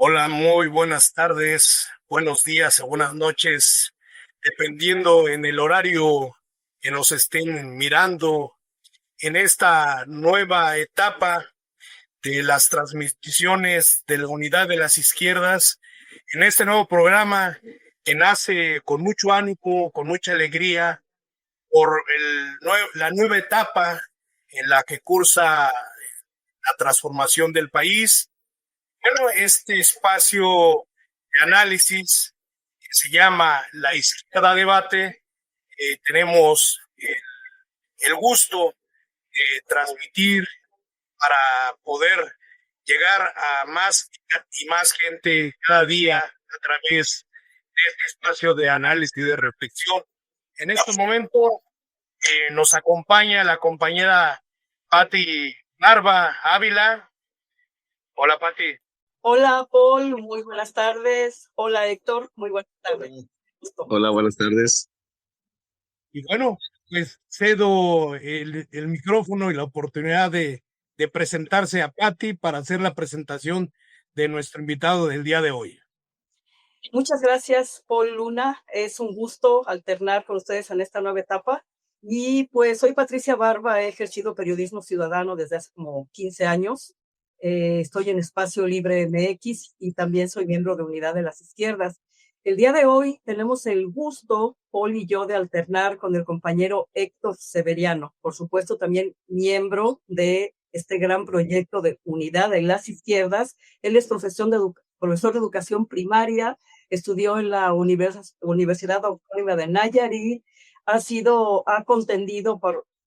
Hola, muy buenas tardes, buenos días o buenas noches, dependiendo en el horario que nos estén mirando en esta nueva etapa de las transmisiones de la Unidad de las Izquierdas, en este nuevo programa que nace con mucho ánimo, con mucha alegría, por la nueva etapa en la que cursa la transformación del país. Bueno, este espacio de análisis que se llama La Izquierda Debate, tenemos el gusto de transmitir para poder llegar a más y más gente cada día a través de este espacio de análisis y de reflexión. En este momento nos acompaña la compañera Patti Narva Ávila. Hola, Patti. Hola, Paul, muy buenas tardes. Hola, Héctor, muy buenas tardes. Hola, buenas tardes. Y bueno, pues cedo el micrófono y la oportunidad de presentarse a Patti para hacer la presentación de nuestro invitado del día de hoy. Muchas gracias, Paul Luna. Es un gusto alternar con ustedes en esta nueva etapa. Y pues soy Patricia Barba, he ejercido periodismo ciudadano desde hace como 15 años. Estoy en Espacio Libre MX y también soy miembro de Unidad de las Izquierdas. El día de hoy tenemos el gusto, Paul y yo, de alternar con el compañero Héctor Severiano, por supuesto también miembro de este gran proyecto de Unidad de las Izquierdas. Él es profesor de educación primaria, estudió en la Universidad Autónoma de Nayarit, ha contendido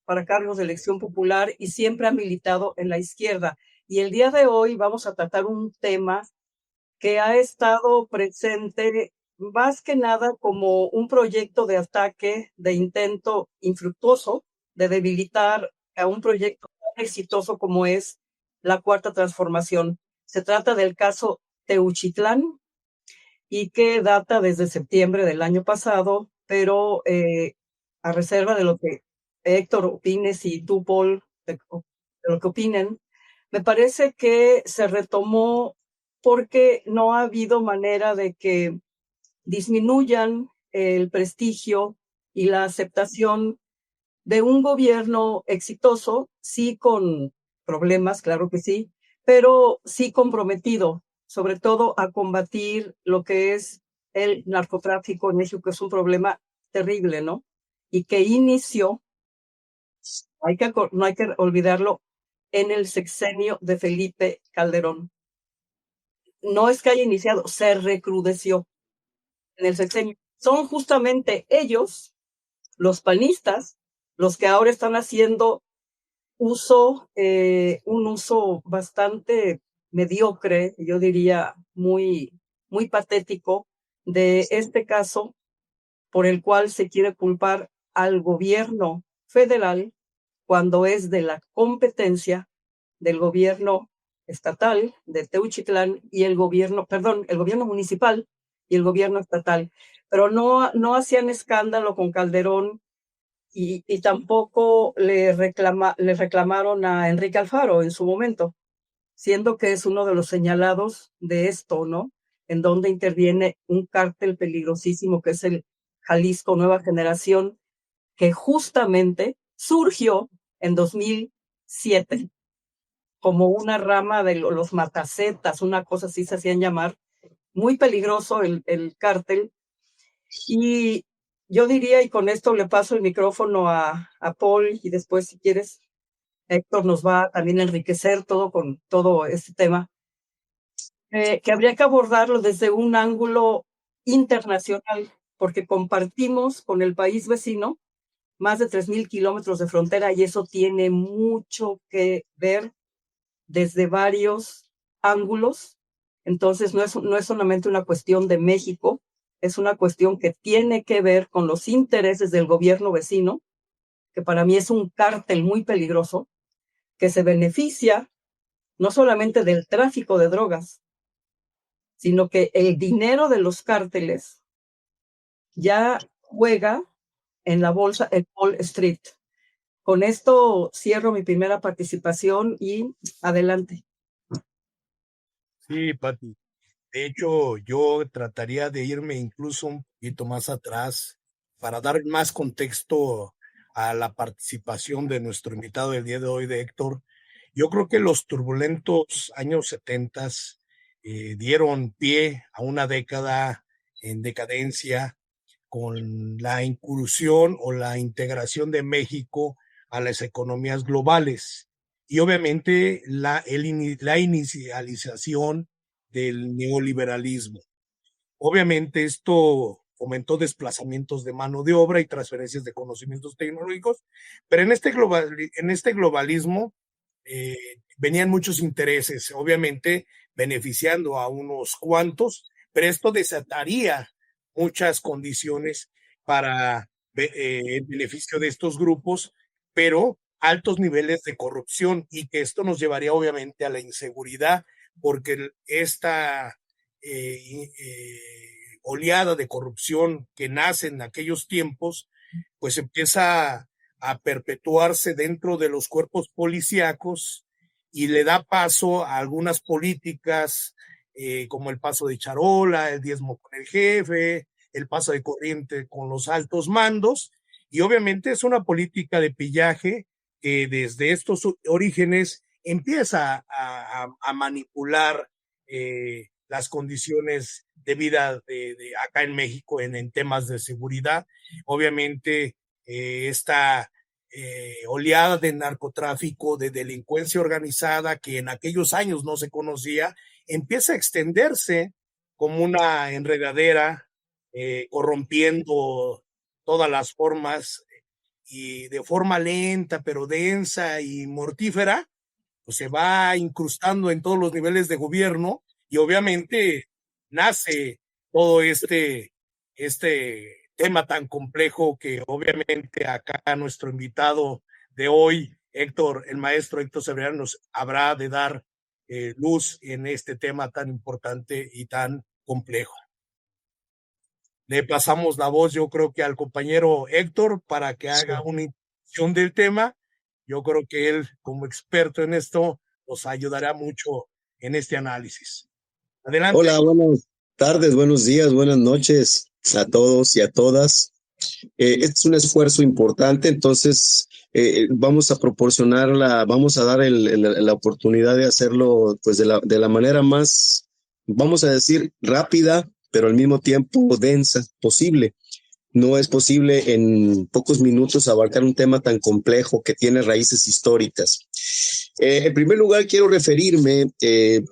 para cargos de elección popular y siempre ha militado en la izquierda. Y el día de hoy vamos a tratar un tema que ha estado presente más que nada como un proyecto de ataque, de intento infructuoso de debilitar a un proyecto tan exitoso como es la Cuarta Transformación. Se trata del caso Teuchitlán y que data desde septiembre del año pasado, pero a reserva de lo que Héctor opines y tú, Paul, de lo que opinen, me parece que se retomó porque no ha habido manera de que disminuyan el prestigio y la aceptación de un gobierno exitoso, sí con problemas, claro que sí, pero sí comprometido, sobre todo a combatir lo que es el narcotráfico en México, que es un problema terrible, ¿no? Y que inició, no hay que olvidarlo, en el sexenio de Felipe Calderón. No es que haya iniciado, se recrudeció en el sexenio. Son justamente ellos, los panistas, los que ahora están haciendo un uso bastante mediocre, yo diría muy, muy patético, de este caso por el cual se quiere culpar al gobierno federal cuando es de la competencia del gobierno estatal de Teuchitlán y el gobierno municipal y el gobierno estatal. Pero no hacían escándalo con Calderón y tampoco le reclamaron a Enrique Alfaro en su momento, siendo que es uno de los señalados de esto, ¿no? En donde interviene un cártel peligrosísimo que es el Jalisco Nueva Generación, que justamente surgió en 2007 como una rama de los matacetas, una cosa así se hacían llamar, muy peligroso el cártel. Y yo diría, y con esto le paso el micrófono a Paul, y después, si quieres, Héctor nos va también a enriquecer con todo este tema, que habría que abordarlo desde un ángulo internacional, porque compartimos con el país vecino más de 3,000 kilómetros de frontera y eso tiene mucho que ver desde varios ángulos. Entonces, no es solamente una cuestión de México, es una cuestión que tiene que ver con los intereses del gobierno vecino, que para mí es un cártel muy peligroso, que se beneficia no solamente del tráfico de drogas, sino que el dinero de los cárteles ya juega en la bolsa, en Wall Street. Con esto cierro mi primera participación y adelante. Sí, Pati. De hecho, yo trataría de irme incluso un poquito más atrás para dar más contexto a la participación de nuestro invitado del día de hoy, de Héctor. Yo creo que los turbulentos años 70 dieron pie a una década en decadencia con la incursión o la integración de México a las economías globales y obviamente la inicialización del neoliberalismo. Obviamente esto fomentó desplazamientos de mano de obra y transferencias de conocimientos tecnológicos, pero en este globalismo venían muchos intereses, obviamente beneficiando a unos cuantos, pero esto desataría muchas condiciones para el beneficio de estos grupos, pero altos niveles de corrupción y que esto nos llevaría obviamente a la inseguridad, porque esta oleada de corrupción que nace en aquellos tiempos, pues empieza a perpetuarse dentro de los cuerpos policíacos y le da paso a algunas políticas como el paso de charola, el diezmo con el jefe, el paso de corriente con los altos mandos, y obviamente es una política de pillaje que desde estos orígenes empieza a manipular las condiciones de vida de acá en México en temas de seguridad. Obviamente esta oleada de narcotráfico, de delincuencia organizada que en aquellos años no se conocía, empieza a extenderse como una enredadera, corrompiendo todas las formas y de forma lenta, pero densa y mortífera, pues se va incrustando en todos los niveles de gobierno y obviamente nace todo este tema tan complejo que obviamente acá nuestro invitado de hoy, Héctor, el maestro Héctor Cebrián, nos habrá de dar luz en este tema tan importante y tan complejo. Le pasamos la voz, yo creo que al compañero Héctor para que haga una introducción del tema. Yo creo que él, como experto en esto, nos ayudará mucho en este análisis. Adelante. Hola, buenas tardes, buenos días, buenas noches a todos y a todas. Este es un esfuerzo importante, entonces vamos a vamos a dar la oportunidad de hacerlo pues de la manera más, vamos a decir, rápida, pero al mismo tiempo densa posible. No es posible en pocos minutos abarcar un tema tan complejo que tiene raíces históricas. En primer lugar, quiero referirme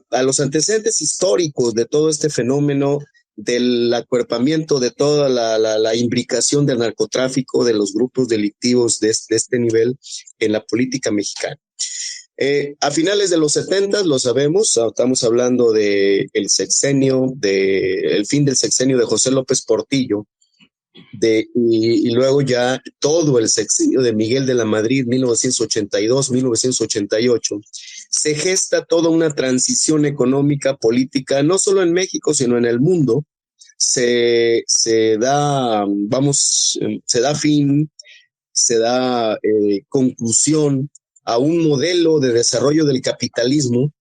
a los antecedentes históricos de todo este fenómeno del acuerpamiento de toda la imbricación del narcotráfico, de los grupos delictivos de este nivel en la política mexicana. A finales de los 70, lo sabemos, estamos hablando del el fin del sexenio de José López Portillo, y luego ya todo el sexenio de Miguel de la Madrid, 1982-1988, se gesta toda una transición económica, política, no solo en México, sino en el mundo. Se da conclusión a un modelo de desarrollo del capitalismo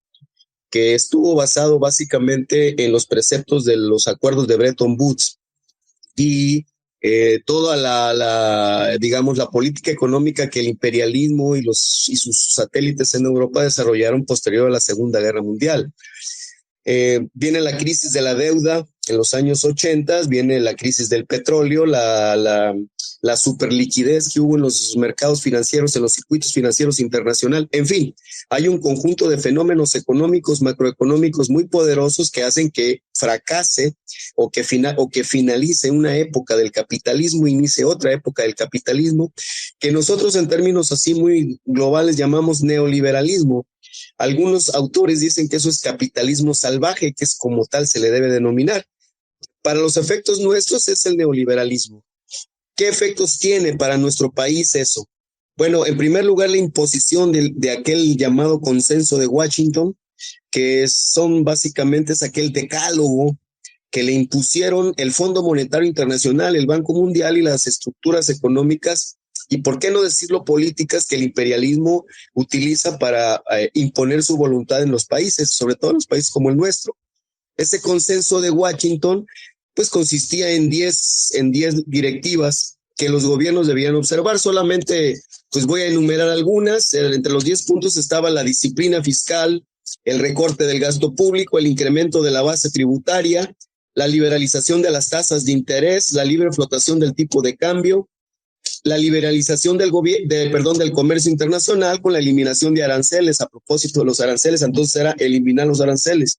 que estuvo basado básicamente en los preceptos de los acuerdos de Bretton Woods y toda la política económica que el imperialismo y sus satélites en Europa desarrollaron posterior a la Segunda Guerra Mundial. Viene la crisis de la deuda, en los años 80, viene la crisis del petróleo, la superliquidez que hubo en los mercados financieros, en los circuitos financieros internacionales. En fin, hay un conjunto de fenómenos económicos, macroeconómicos muy poderosos que hacen que fracase o que finalice una época del capitalismo, inicie otra época del capitalismo, que nosotros en términos así muy globales llamamos neoliberalismo. Algunos autores dicen que eso es capitalismo salvaje, que es como tal se le debe denominar. Para los efectos nuestros es el neoliberalismo. ¿Qué efectos tiene para nuestro país eso? Bueno, en primer lugar, la imposición de aquel llamado consenso de Washington, que son básicamente es aquel decálogo que le impusieron el Fondo Monetario Internacional, el Banco Mundial y las estructuras económicas, y por qué no decirlo políticas, que el imperialismo utiliza para imponer su voluntad en los países, sobre todo en los países como el nuestro. Ese consenso de Washington pues consistía en 10 directivas que los gobiernos debían observar. Solamente pues voy a enumerar algunas. Entre los 10 puntos estaba la disciplina fiscal, el recorte del gasto público, el incremento de la base tributaria, la liberalización de las tasas de interés, la libre flotación del tipo de cambio, la liberalización del comercio internacional con la eliminación de aranceles. A propósito de los aranceles, entonces era eliminar los aranceles.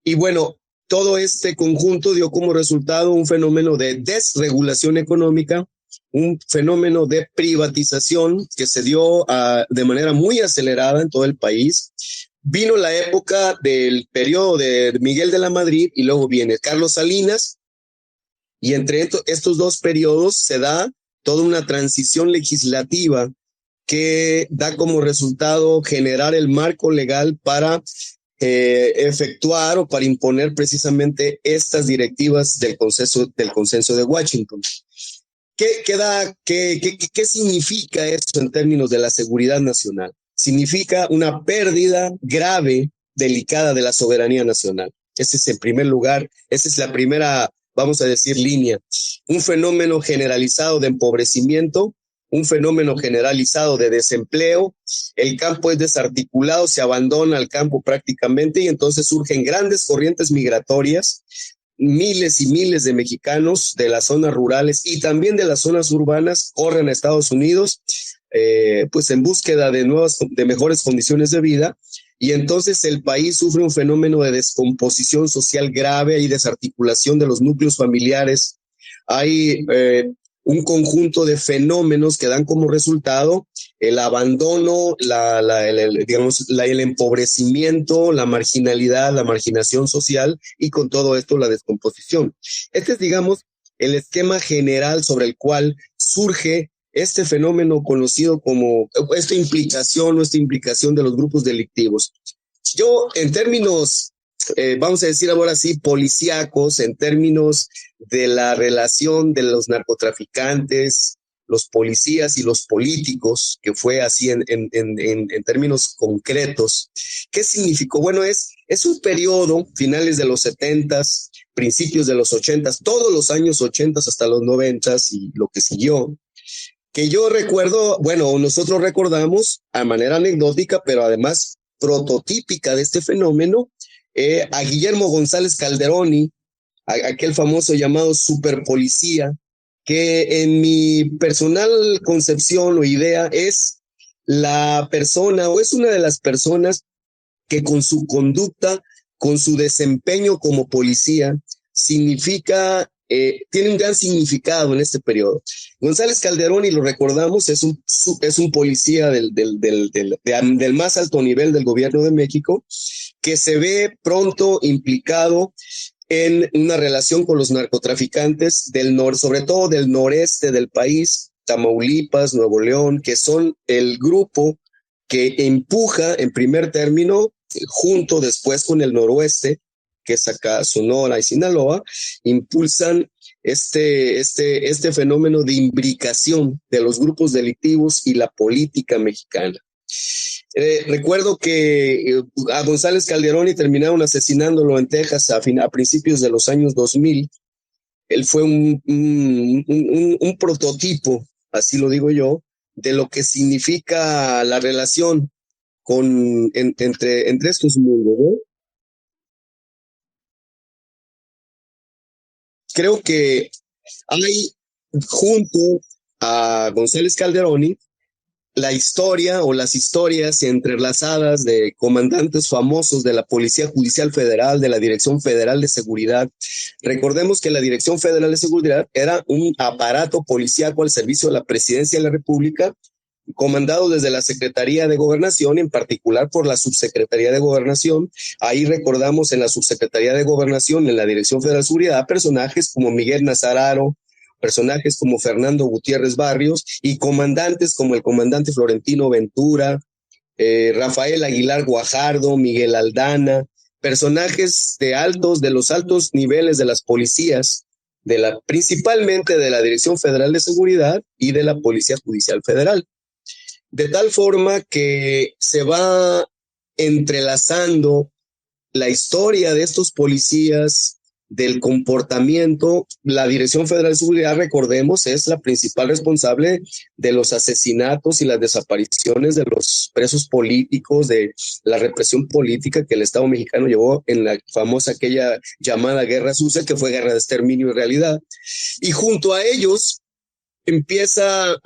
Y bueno, todo este conjunto dio como resultado un fenómeno de desregulación económica, un fenómeno de privatización que se dio de manera muy acelerada en todo el país. Vino la época del periodo de Miguel de la Madrid y luego viene Carlos Salinas, y entre estos dos periodos se da toda una transición legislativa que da como resultado generar el marco legal para efectuar o para imponer precisamente estas directivas del consenso de Washington. ¿Qué significa esto en términos de la seguridad nacional? Significa una pérdida grave, delicada de la soberanía nacional. Ese es en primer lugar, esa es la primera, vamos a decir, línea. Un fenómeno generalizado de empobrecimiento, un fenómeno generalizado de desempleo, el campo es desarticulado, se abandona al campo prácticamente y entonces surgen grandes corrientes migratorias, miles y miles de mexicanos de las zonas rurales y también de las zonas urbanas corren a Estados Unidos, pues en búsqueda de mejores condiciones de vida, y entonces el país sufre un fenómeno de descomposición social grave, hay desarticulación de los núcleos familiares, hay un conjunto de fenómenos que dan como resultado el abandono, el empobrecimiento, la marginalidad, la marginación social y con todo esto la descomposición. Este es, digamos, el esquema general sobre el cual surge este fenómeno conocido como esta implicación de los grupos delictivos. Yo, en términos, vamos a decir ahora sí, policíacos, en términos de la relación de los narcotraficantes, los policías y los políticos, que fue así en términos concretos. ¿Qué significó? Bueno, es un periodo, finales de los 70s, principios de los 80s, todos los años 80s hasta los 90s y lo que siguió, que yo recuerdo, bueno, nosotros recordamos a manera anecdótica, pero además prototípica de este fenómeno, a Guillermo González Calderoni, aquel famoso llamado superpolicía, que en mi personal concepción o idea es la persona o es una de las personas que con su conducta, con su desempeño como policía, tiene un gran significado en este periodo. González Calderón, y lo recordamos, es un policía del más alto nivel del gobierno de México, que se ve pronto implicado en una relación con los narcotraficantes sobre todo del noreste del país, Tamaulipas, Nuevo León, que son el grupo que empuja en primer término, junto después con el noroeste, que es acá Sonora y Sinaloa, impulsan este fenómeno de imbricación de los grupos delictivos y la política mexicana. Recuerdo que a González Calderón terminaron asesinándolo en Texas a principios de los años 2000. Él fue un prototipo, así lo digo yo, de lo que significa la relación entre estos mundos, ¿no? creo que hay junto a González Calderoni la historia o las historias entrelazadas de comandantes famosos de la Policía Judicial Federal, de la Dirección Federal de Seguridad. Recordemos que la Dirección Federal de Seguridad era un aparato policíaco al servicio de la Presidencia de la República, comandado desde la Secretaría de Gobernación, en particular por la Subsecretaría de Gobernación. Ahí recordamos en la Subsecretaría de Gobernación, en la Dirección Federal de Seguridad, personajes como Miguel Nazararo, personajes como Fernando Gutiérrez Barrios y comandantes como el comandante Florentino Ventura, Rafael Aguilar Guajardo, Miguel Aldana, personajes de los altos niveles de las policías, principalmente de la Dirección Federal de Seguridad y de la Policía Judicial Federal. De tal forma que se va entrelazando la historia de estos policías, del comportamiento. La Dirección Federal de Seguridad, recordemos, es la principal responsable de los asesinatos y las desapariciones de los presos políticos, de la represión política que el Estado mexicano llevó en la famosa aquella llamada Guerra Sucia, que fue guerra de exterminio en realidad. Y junto a ellos empieza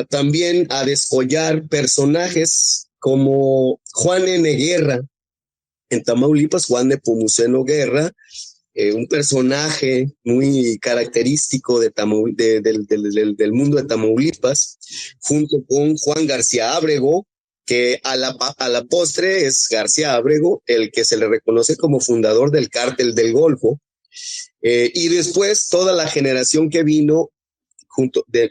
también a descollar personajes como Juan N. Guerra en Tamaulipas, Juan Nepomuceno Guerra, un personaje muy característico del mundo de Tamaulipas, junto con Juan García Ábrego, que a la postre es García Ábrego el que se le reconoce como fundador del Cártel del Golfo, y después toda la generación que vino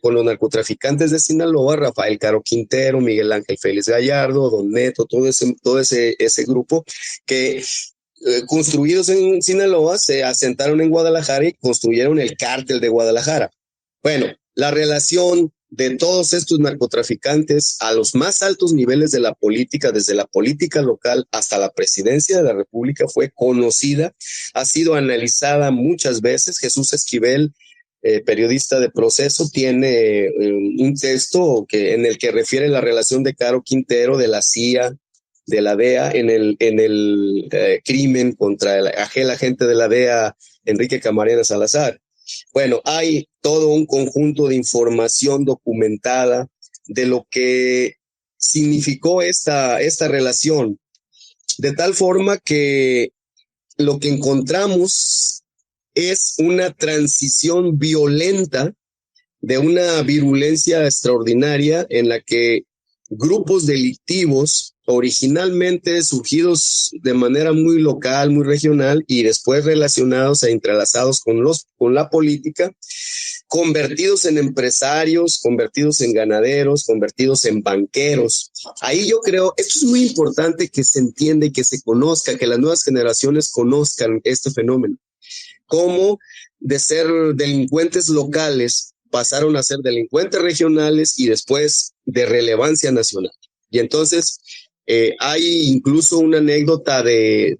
con los narcotraficantes de Sinaloa, Rafael Caro Quintero, Miguel Ángel Félix Gallardo, Don Neto, todo ese grupo que construidos en Sinaloa se asentaron en Guadalajara y construyeron el Cártel de Guadalajara. Bueno, la relación de todos estos narcotraficantes a los más altos niveles de la política, desde la política local hasta la presidencia de la República, fue conocida, ha sido analizada muchas veces. Jesús Esquivel, periodista de Proceso, tiene un texto en el que refiere la relación de Caro Quintero, de la CIA, de la DEA, en el crimen contra el agente de la DEA, Enrique Camarena Salazar. Bueno, hay todo un conjunto de información documentada de lo que significó esta relación, de tal forma que lo que encontramos es una transición violenta de una virulencia extraordinaria en la que grupos delictivos, originalmente surgidos de manera muy local, muy regional, y después relacionados e entrelazados con la política, convertidos en empresarios, convertidos en ganaderos, convertidos en banqueros. Ahí yo creo, esto es muy importante que se entienda y que se conozca, que las nuevas generaciones conozcan este fenómeno. Cómo de ser delincuentes locales pasaron a ser delincuentes regionales y después de relevancia nacional. Y entonces hay incluso una anécdota de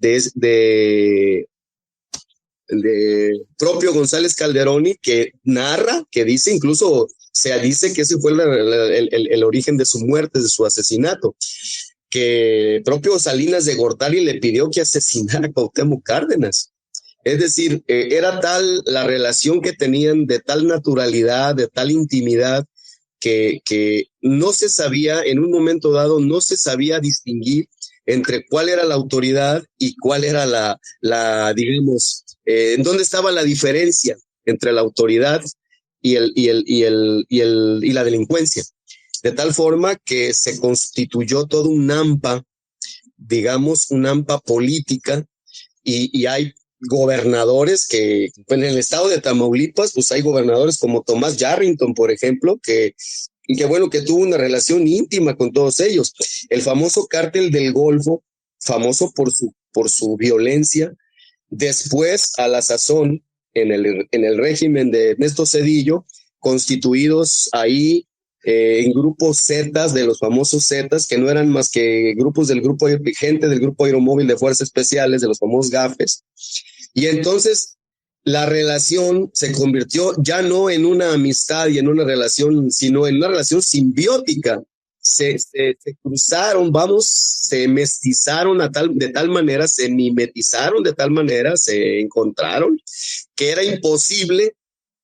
propio González Calderoni que narra, que dice, incluso se dice que ese fue el origen de su muerte, de su asesinato, que propio Salinas de Gortari le pidió que asesinara a Cuauhtémoc Cárdenas. Es decir, era tal la relación que tenían, de tal naturalidad, de tal intimidad, que no se sabía, en un momento dado, no se sabía distinguir entre cuál era la autoridad y cuál era digamos, en dónde estaba la diferencia entre la autoridad y la delincuencia. De tal forma que se constituyó todo un AMPA, digamos, un AMPA política, y hay gobernadores que en el estado de Tamaulipas, pues hay gobernadores como Tomás Yarrington, por ejemplo, que tuvo una relación íntima con todos ellos. El famoso Cártel del Golfo, famoso por su violencia, después a la sazón en el régimen de Ernesto Zedillo, constituidos ahí en grupos Zetas, de los famosos Zetas, que no eran más que gente del grupo aeromóvil de fuerzas especiales, de los famosos GAFES. Y entonces la relación se convirtió ya no en una amistad y en una relación, sino en una relación simbiótica. Se cruzaron, se mestizaron de tal manera, se mimetizaron de tal manera, se encontraron, que era imposible,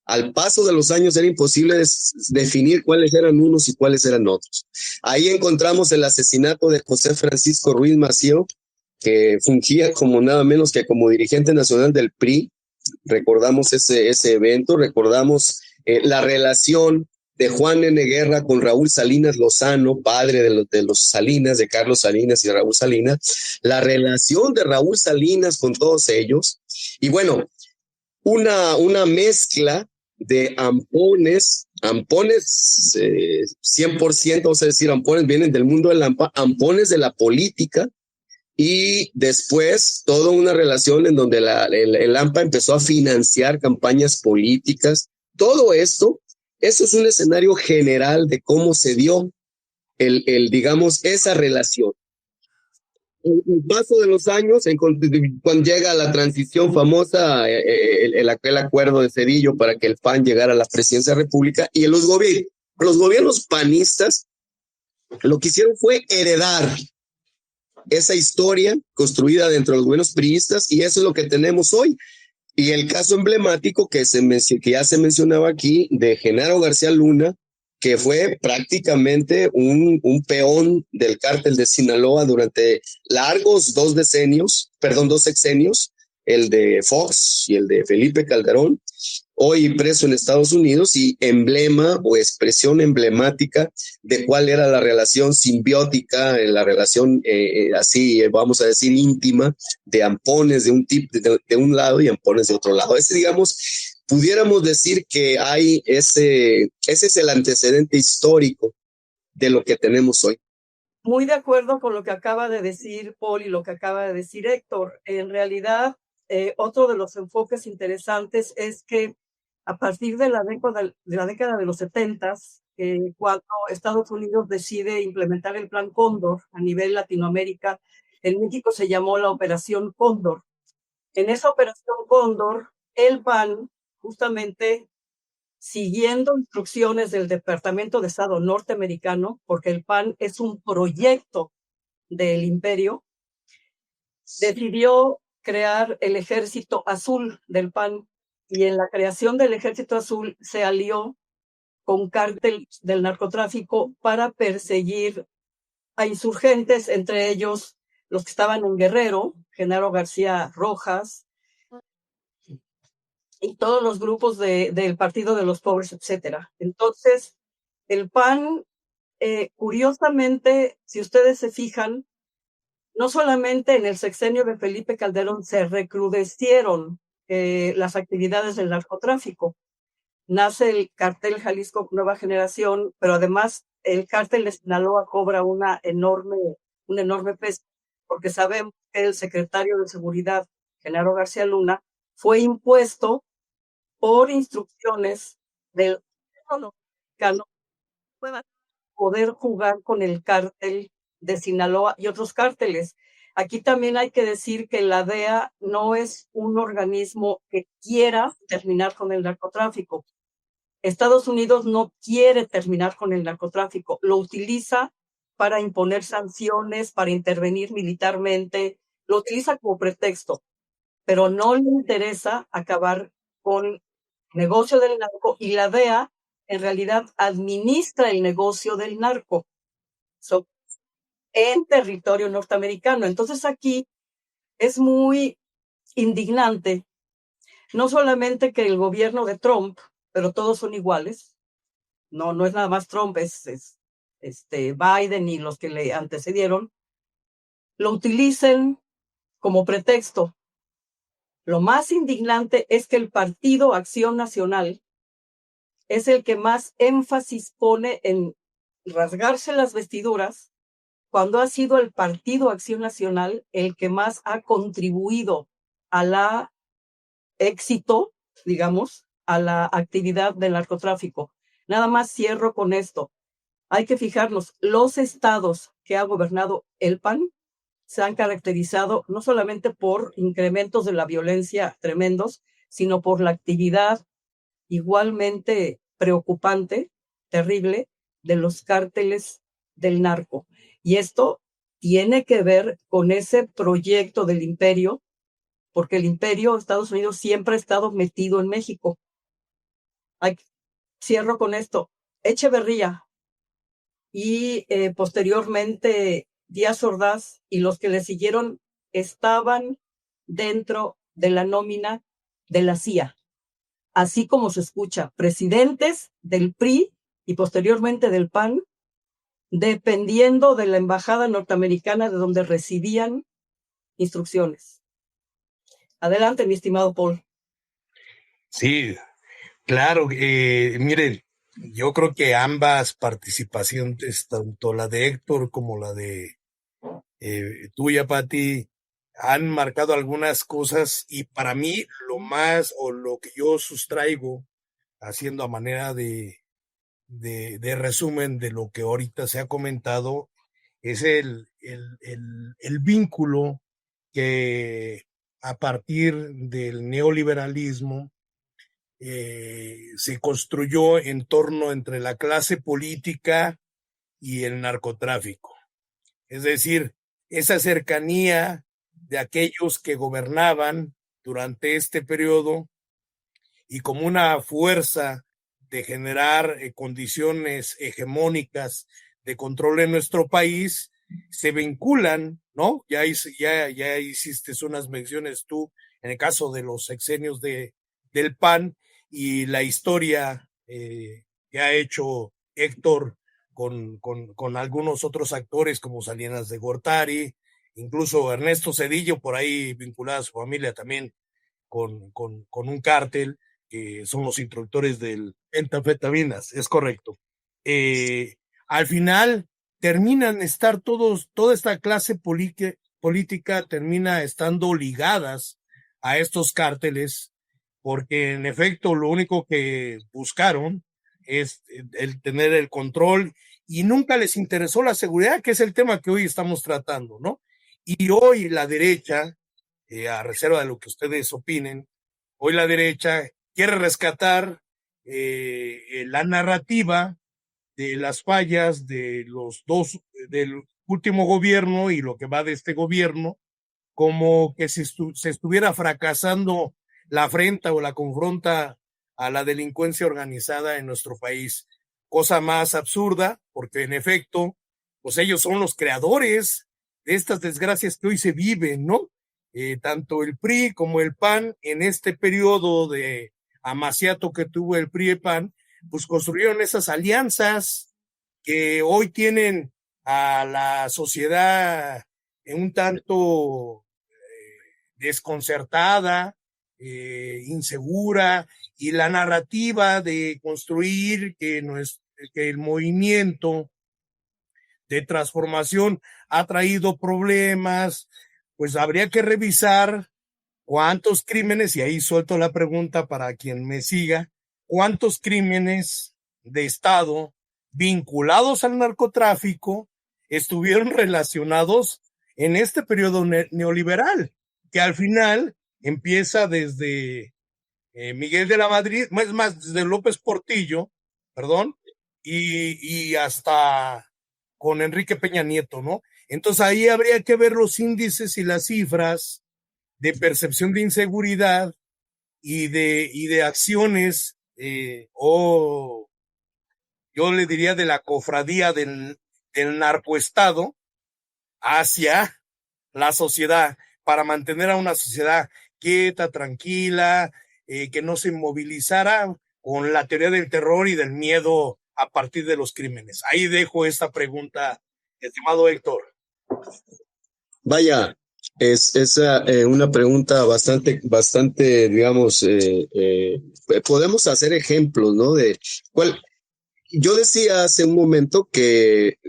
al paso de los años era imposible definir cuáles eran unos y cuáles eran otros. Ahí encontramos el asesinato de José Francisco Ruiz Massieu, que fungía como nada menos que como dirigente nacional del PRI. Recordamos ese evento, recordamos la relación de Juan N. Guerra con Raúl Salinas Lozano, padre de los Salinas, de Carlos Salinas y de Raúl Salinas, la relación de Raúl Salinas con todos ellos, y bueno, una mezcla de ampones 100%, vamos a decir, ampones vienen del mundo del ampones de la política, y después toda una relación en donde el AMPA empezó a financiar campañas políticas. Todo esto, eso es un escenario general de cómo se dio digamos, esa relación. El paso de los años, cuando llega la transición famosa, aquel acuerdo de Cedillo para que el PAN llegara a la presidencia de la República, y los gobiernos panistas lo que hicieron fue heredar esa historia construida dentro de los gobiernos priistas, y eso es lo que tenemos hoy. Y el caso emblemático que ya se mencionaba aquí, de Genaro García Luna, que fue prácticamente un peón del cártel de Sinaloa durante largos 2 sexenios, el de Fox y el de Felipe Calderón, hoy preso en Estados Unidos, y emblema o expresión emblemática de cuál era la relación simbiótica, la relación así, vamos a decir, íntima, de ampones de un tipo de un lado y ampones de otro lado. Ese, digamos, pudiéramos decir que ese es el antecedente histórico de lo que tenemos hoy. Muy de acuerdo con lo que acaba de decir Paul y lo que acaba de decir Héctor. En realidad, otro de los enfoques interesantes es que a partir de la década de los 70, cuando Estados Unidos decide implementar el Plan Cóndor a nivel Latinoamérica, en México se llamó la Operación Cóndor. En esa Operación Cóndor, el PAN, justamente siguiendo instrucciones del Departamento de Estado norteamericano, porque el PAN es un proyecto del imperio, decidió crear el Ejército Azul del PAN, y en la creación del Ejército Azul se alió con cárteles del narcotráfico para perseguir a insurgentes, entre ellos los que estaban en Guerrero, Genaro García Rojas, y todos los grupos del Partido de los Pobres, etcétera. Entonces, el PAN, curiosamente, si ustedes se fijan, no solamente en el sexenio de Felipe Calderón se recrudecieron las actividades del narcotráfico. Nace el Cártel Jalisco Nueva Generación, pero además el Cártel de Sinaloa cobra un enorme peso, porque sabemos que el secretario de Seguridad, Genaro García Luna, fue impuesto por instrucciones del gobierno mexicano para poder jugar con el cártel de Sinaloa y otros cárteles. Aquí también hay que decir que la DEA no es un organismo que quiera terminar con el narcotráfico. Estados Unidos no quiere terminar con el narcotráfico, lo utiliza para imponer sanciones, para intervenir militarmente, lo utiliza como pretexto, pero no le interesa acabar con el negocio del narco, y la DEA en realidad administra el negocio del narco en territorio norteamericano. Entonces aquí es muy indignante, no solamente que el gobierno de Trump, pero todos son iguales, no es nada más Trump, es Biden y los que le antecedieron, lo utilicen como pretexto. Lo más indignante es que el Partido Acción Nacional es el que más énfasis pone en rasgarse las vestiduras, cuando ha sido el Partido Acción Nacional el que más ha contribuido a la éxito, digamos, a la actividad del narcotráfico. Nada más cierro con esto. Hay que fijarnos, los estados que ha gobernado el PAN se han caracterizado no solamente por incrementos de la violencia tremendos, sino por la actividad igualmente preocupante, terrible, de los cárteles del narco. Y esto tiene que ver con ese proyecto del imperio porque el imperio de Estados Unidos siempre ha estado metido en México. Cierro con esto. Echeverría y posteriormente Díaz Ordaz y los que le siguieron estaban dentro de la nómina de la CIA, así como se escucha, presidentes del PRI y posteriormente del PAN, dependiendo de la embajada norteamericana de donde recibían instrucciones. Adelante, mi estimado Paul. Sí, claro. Miren, yo creo que ambas participaciones, tanto la de Héctor como la de tuya, Pati, han marcado algunas cosas, y para mí lo más o lo que yo sustraigo, haciendo a manera de resumen de lo que ahorita se ha comentado, es el vínculo que a partir del neoliberalismo se construyó en torno entre la clase política y el narcotráfico. Es decir, esa cercanía de aquellos que gobernaban durante este periodo y como una fuerza de generar condiciones hegemónicas de control en nuestro país, se vinculan, ¿no? Ya hiciste unas menciones tú en el caso de los sexenios del PAN y la historia que ha hecho Héctor con algunos otros actores como Salinas de Gortari, incluso Ernesto Zedillo, por ahí vinculada a su familia también con un cártel, que son los introductores del metanfetaminas, es correcto. Al final terminan estar toda esta clase política termina estando ligadas a estos cárteles, porque en efecto lo único que buscaron es el tener el control y nunca les interesó la seguridad, que es el tema que hoy estamos tratando, ¿no? Y hoy la derecha, a reserva de lo que ustedes opinen, hoy la derecha quiere rescatar la narrativa de las fallas de los dos, del último gobierno y lo que va de este gobierno, como que se estuviera fracasando la afrenta o la confronta a la delincuencia organizada en nuestro país. Cosa más absurda, porque en efecto, pues ellos son los creadores de estas desgracias que hoy se viven, ¿no? Tanto el PRI como el PAN, en este periodo de amaciato que tuvo el PRI y el PAN, pues construyeron esas alianzas que hoy tienen a la sociedad un tanto desconcertada, insegura, y la narrativa de construir que el movimiento de transformación ha traído problemas, pues habría que revisar cuántos crímenes, y ahí suelto la pregunta para quien me siga, cuántos crímenes de Estado vinculados al narcotráfico estuvieron relacionados en este periodo neoliberal, que al final empieza desde Miguel de la Madrid, más desde López Portillo, perdón, y hasta con Enrique Peña Nieto, ¿no? Entonces ahí habría que ver los índices y las cifras de percepción de inseguridad y de acciones, o yo le diría de la cofradía del narcoestado hacia la sociedad, para mantener a una sociedad quieta, tranquila, que no se inmovilizara con la teoría del terror y del miedo a partir de los crímenes. Ahí dejo esta pregunta, estimado Héctor. Vaya, es una pregunta bastante, digamos, podemos hacer ejemplos, ¿no? De cuál. Yo decía hace un momento que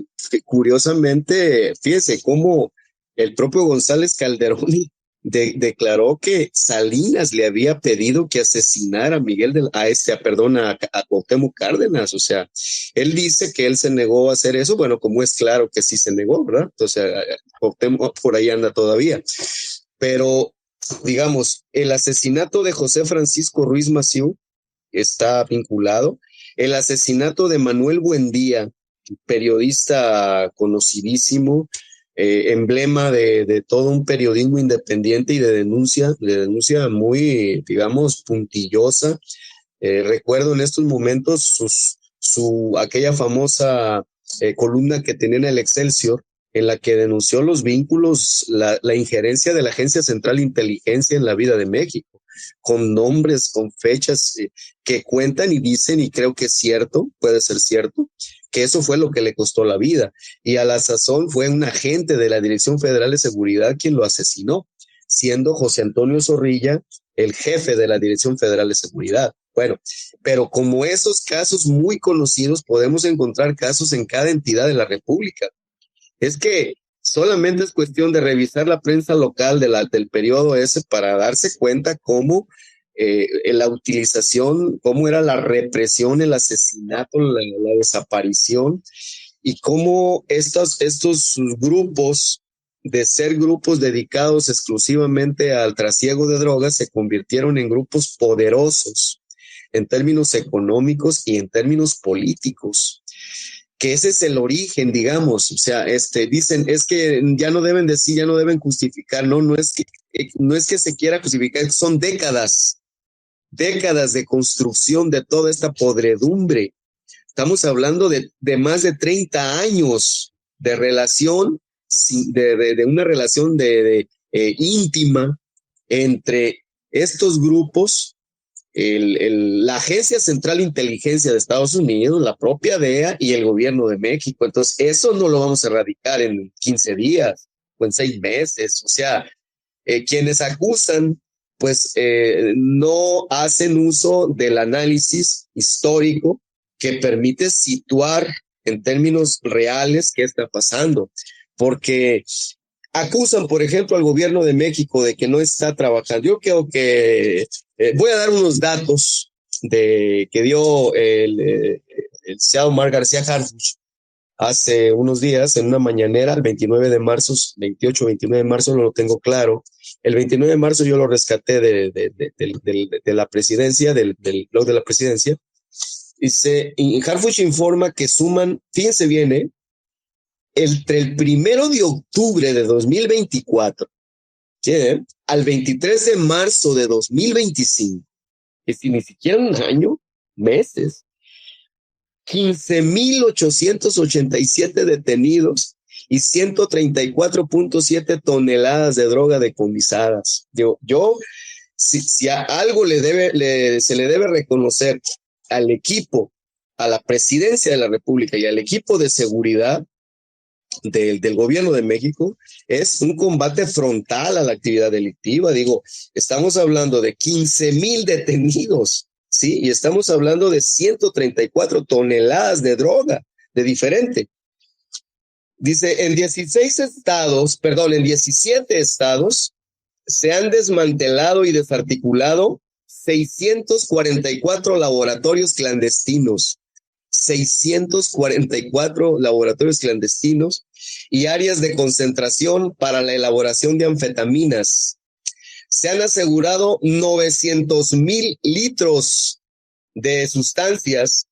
curiosamente, fíjese cómo el propio González Calderón declaró que Salinas le había pedido que asesinara a Cuauhtémoc Cárdenas. O sea, él dice que él se negó a hacer eso. Bueno, como es claro que sí se negó, ¿verdad? Entonces, Cuauhtémoc por ahí anda todavía. Pero, digamos, el asesinato de José Francisco Ruiz Massieu está vinculado. El asesinato de Manuel Buendía, periodista conocidísimo, emblema de todo un periodismo independiente y de denuncia muy, digamos, puntillosa. Recuerdo en estos momentos aquella famosa columna que tenía en el Excelsior, en la que denunció los vínculos, la injerencia de la Agencia Central de Inteligencia en la vida de México, con nombres, con fechas que cuentan y dicen, y creo que es cierto, puede ser cierto, que eso fue lo que le costó la vida. Y a la sazón fue un agente de la Dirección Federal de Seguridad quien lo asesinó, siendo José Antonio Zorrilla el jefe de la Dirección Federal de Seguridad. Bueno, pero como esos casos muy conocidos, podemos encontrar casos en cada entidad de la República. Es que solamente es cuestión de revisar la prensa local del periodo ese para darse cuenta cómo la utilización, cómo era la represión, el asesinato, la desaparición, y cómo estos grupos, de ser grupos dedicados exclusivamente al trasiego de drogas, se convirtieron en grupos poderosos en términos económicos y en términos políticos. Que ese es el origen, digamos, o sea, dicen, es que ya no deben decir, ya no deben justificar, no es que se quiera justificar, son décadas de construcción de toda esta podredumbre. Estamos hablando de más de 30 años de relación, de una relación íntima entre estos grupos, la Agencia Central de Inteligencia de Estados Unidos, la propia DEA y el gobierno de México. Entonces, eso no lo vamos a erradicar en 15 días o en 6 meses. O sea, quienes acusan, pues no hacen uso del análisis histórico que permite situar en términos reales qué está pasando. Porque acusan, por ejemplo, al gobierno de México de que no está trabajando. Yo creo que voy a dar unos datos que dio el licenciado Omar García Harfuch hace unos días en una mañanera, el 29 de marzo, 28, 29 de marzo, no lo tengo claro. El 29 de marzo yo lo rescaté de la presidencia, del blog de la presidencia. Y Harfuch informa que suman, fíjense bien, entre el 1 de octubre de 2024 al 23 de marzo de 2025, es decir, ni siquiera un año, meses, 15,887 detenidos y 134.7 toneladas de droga decomisadas. Si a algo se le debe reconocer al equipo, a la presidencia de la República y al equipo de seguridad del gobierno de México, es un combate frontal a la actividad delictiva. Estamos hablando de 15,000 detenidos, ¿sí? Y estamos hablando de 134 toneladas de droga, de diferente. Dice, en 17 estados se han desmantelado y desarticulado 644 laboratorios clandestinos. 644 laboratorios clandestinos y áreas de concentración para la elaboración de anfetaminas. Se han asegurado 900,000 litros de sustancias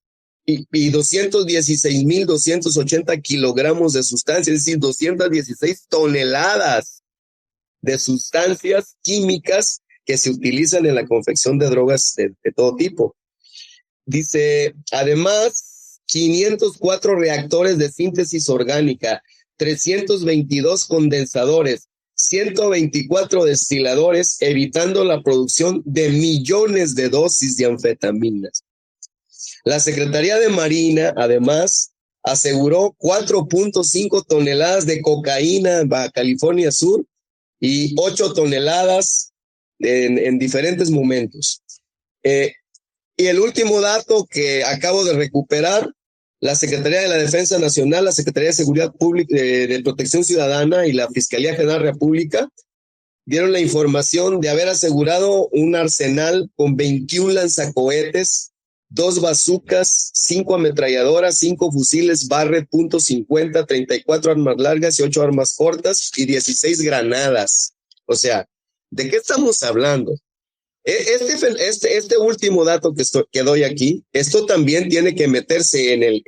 y 216,280 kilogramos de sustancias, es decir, 216 toneladas de sustancias químicas que se utilizan en la confección de drogas de todo tipo. Dice, además, 504 reactores de síntesis orgánica, 322 condensadores, 124 destiladores, evitando la producción de millones de dosis de anfetaminas. La Secretaría de Marina, además, aseguró 4.5 toneladas de cocaína en Baja California Sur y 8 toneladas en diferentes momentos. Y el último dato que acabo de recuperar, la Secretaría de la Defensa Nacional, la Secretaría de Seguridad Pública, de Protección Ciudadana y la Fiscalía General de la República dieron la información de haber asegurado un arsenal con 21 lanzacohetes, 2 bazucas, 5 ametralladoras, 5 fusiles Barrett .50, 34 armas largas y 8 armas cortas y 16 granadas. O sea, ¿de qué estamos hablando? Este último dato que doy aquí, esto también tiene que meterse en el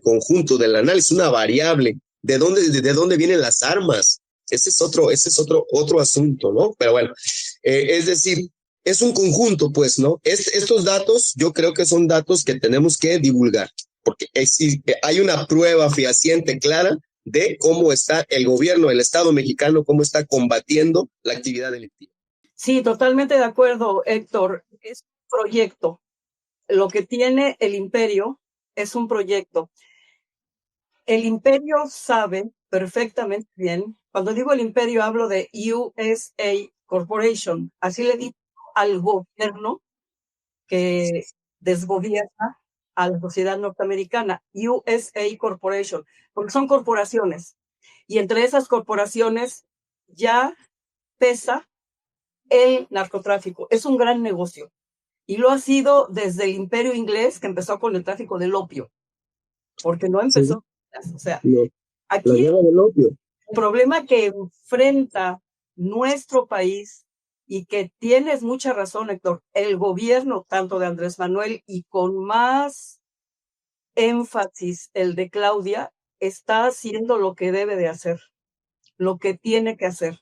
conjunto del análisis, una variable de dónde vienen las armas. Ese es otro asunto, ¿no? Pero bueno, es decir, es un conjunto, pues, ¿no? Estos datos, yo creo que son datos que tenemos que divulgar, porque hay una prueba fehaciente, clara, de cómo está el gobierno, el Estado mexicano, cómo está combatiendo la actividad delictiva. Sí, totalmente de acuerdo, Héctor. Es un proyecto. Lo que tiene el imperio es un proyecto. El imperio sabe perfectamente bien, cuando digo el imperio hablo de USA Corporation, así le digo al gobierno que desgobierna a la sociedad norteamericana, USA Corporation, porque son corporaciones. Y entre esas corporaciones ya pesa el narcotráfico. Es un gran negocio. Y lo ha sido desde el imperio inglés, que empezó con el tráfico del opio. Porque no empezó. Sí. O sea, no. Aquí el problema que enfrenta nuestro país y que tienes mucha razón, Héctor, el gobierno tanto de Andrés Manuel y con más énfasis el de Claudia, está haciendo lo que debe de hacer, lo que tiene que hacer.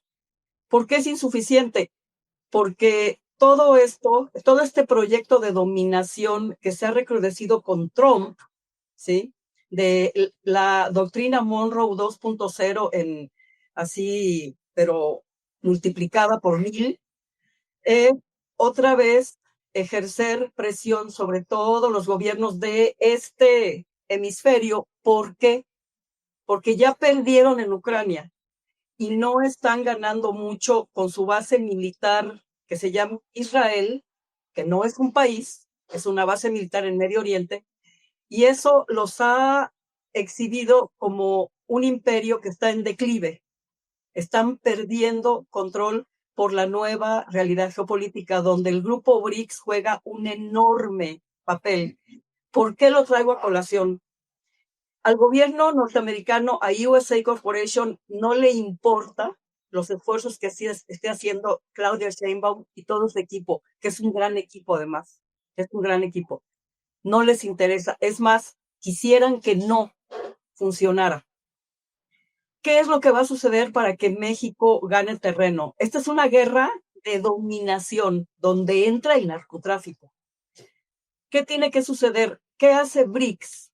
¿Por qué es insuficiente? Porque todo esto, todo este proyecto de dominación que se ha recrudecido con Trump, ¿sí? De la doctrina Monroe 2.0 en así, pero multiplicada por 1000, otra vez ejercer presión sobre todos los gobiernos de este hemisferio. ¿Por qué? Porque ya perdieron en Ucrania y no están ganando mucho con su base militar que se llama Israel, que no es un país, es una base militar en Medio Oriente, y eso los ha exhibido como un imperio que está en declive. Están perdiendo control por la nueva realidad geopolítica, donde el grupo BRICS juega un enorme papel. ¿Por qué lo traigo a colación? Al gobierno norteamericano, a USA Corporation, no le importa los esfuerzos que esté haciendo Claudia Sheinbaum y todo su equipo, que es un gran equipo además, es un gran equipo. No les interesa, es más, quisieran que no funcionara. ¿Qué es lo que va a suceder para que México gane terreno? Esta es una guerra de dominación donde entra el narcotráfico. ¿Qué tiene que suceder? ¿Qué hace BRICS?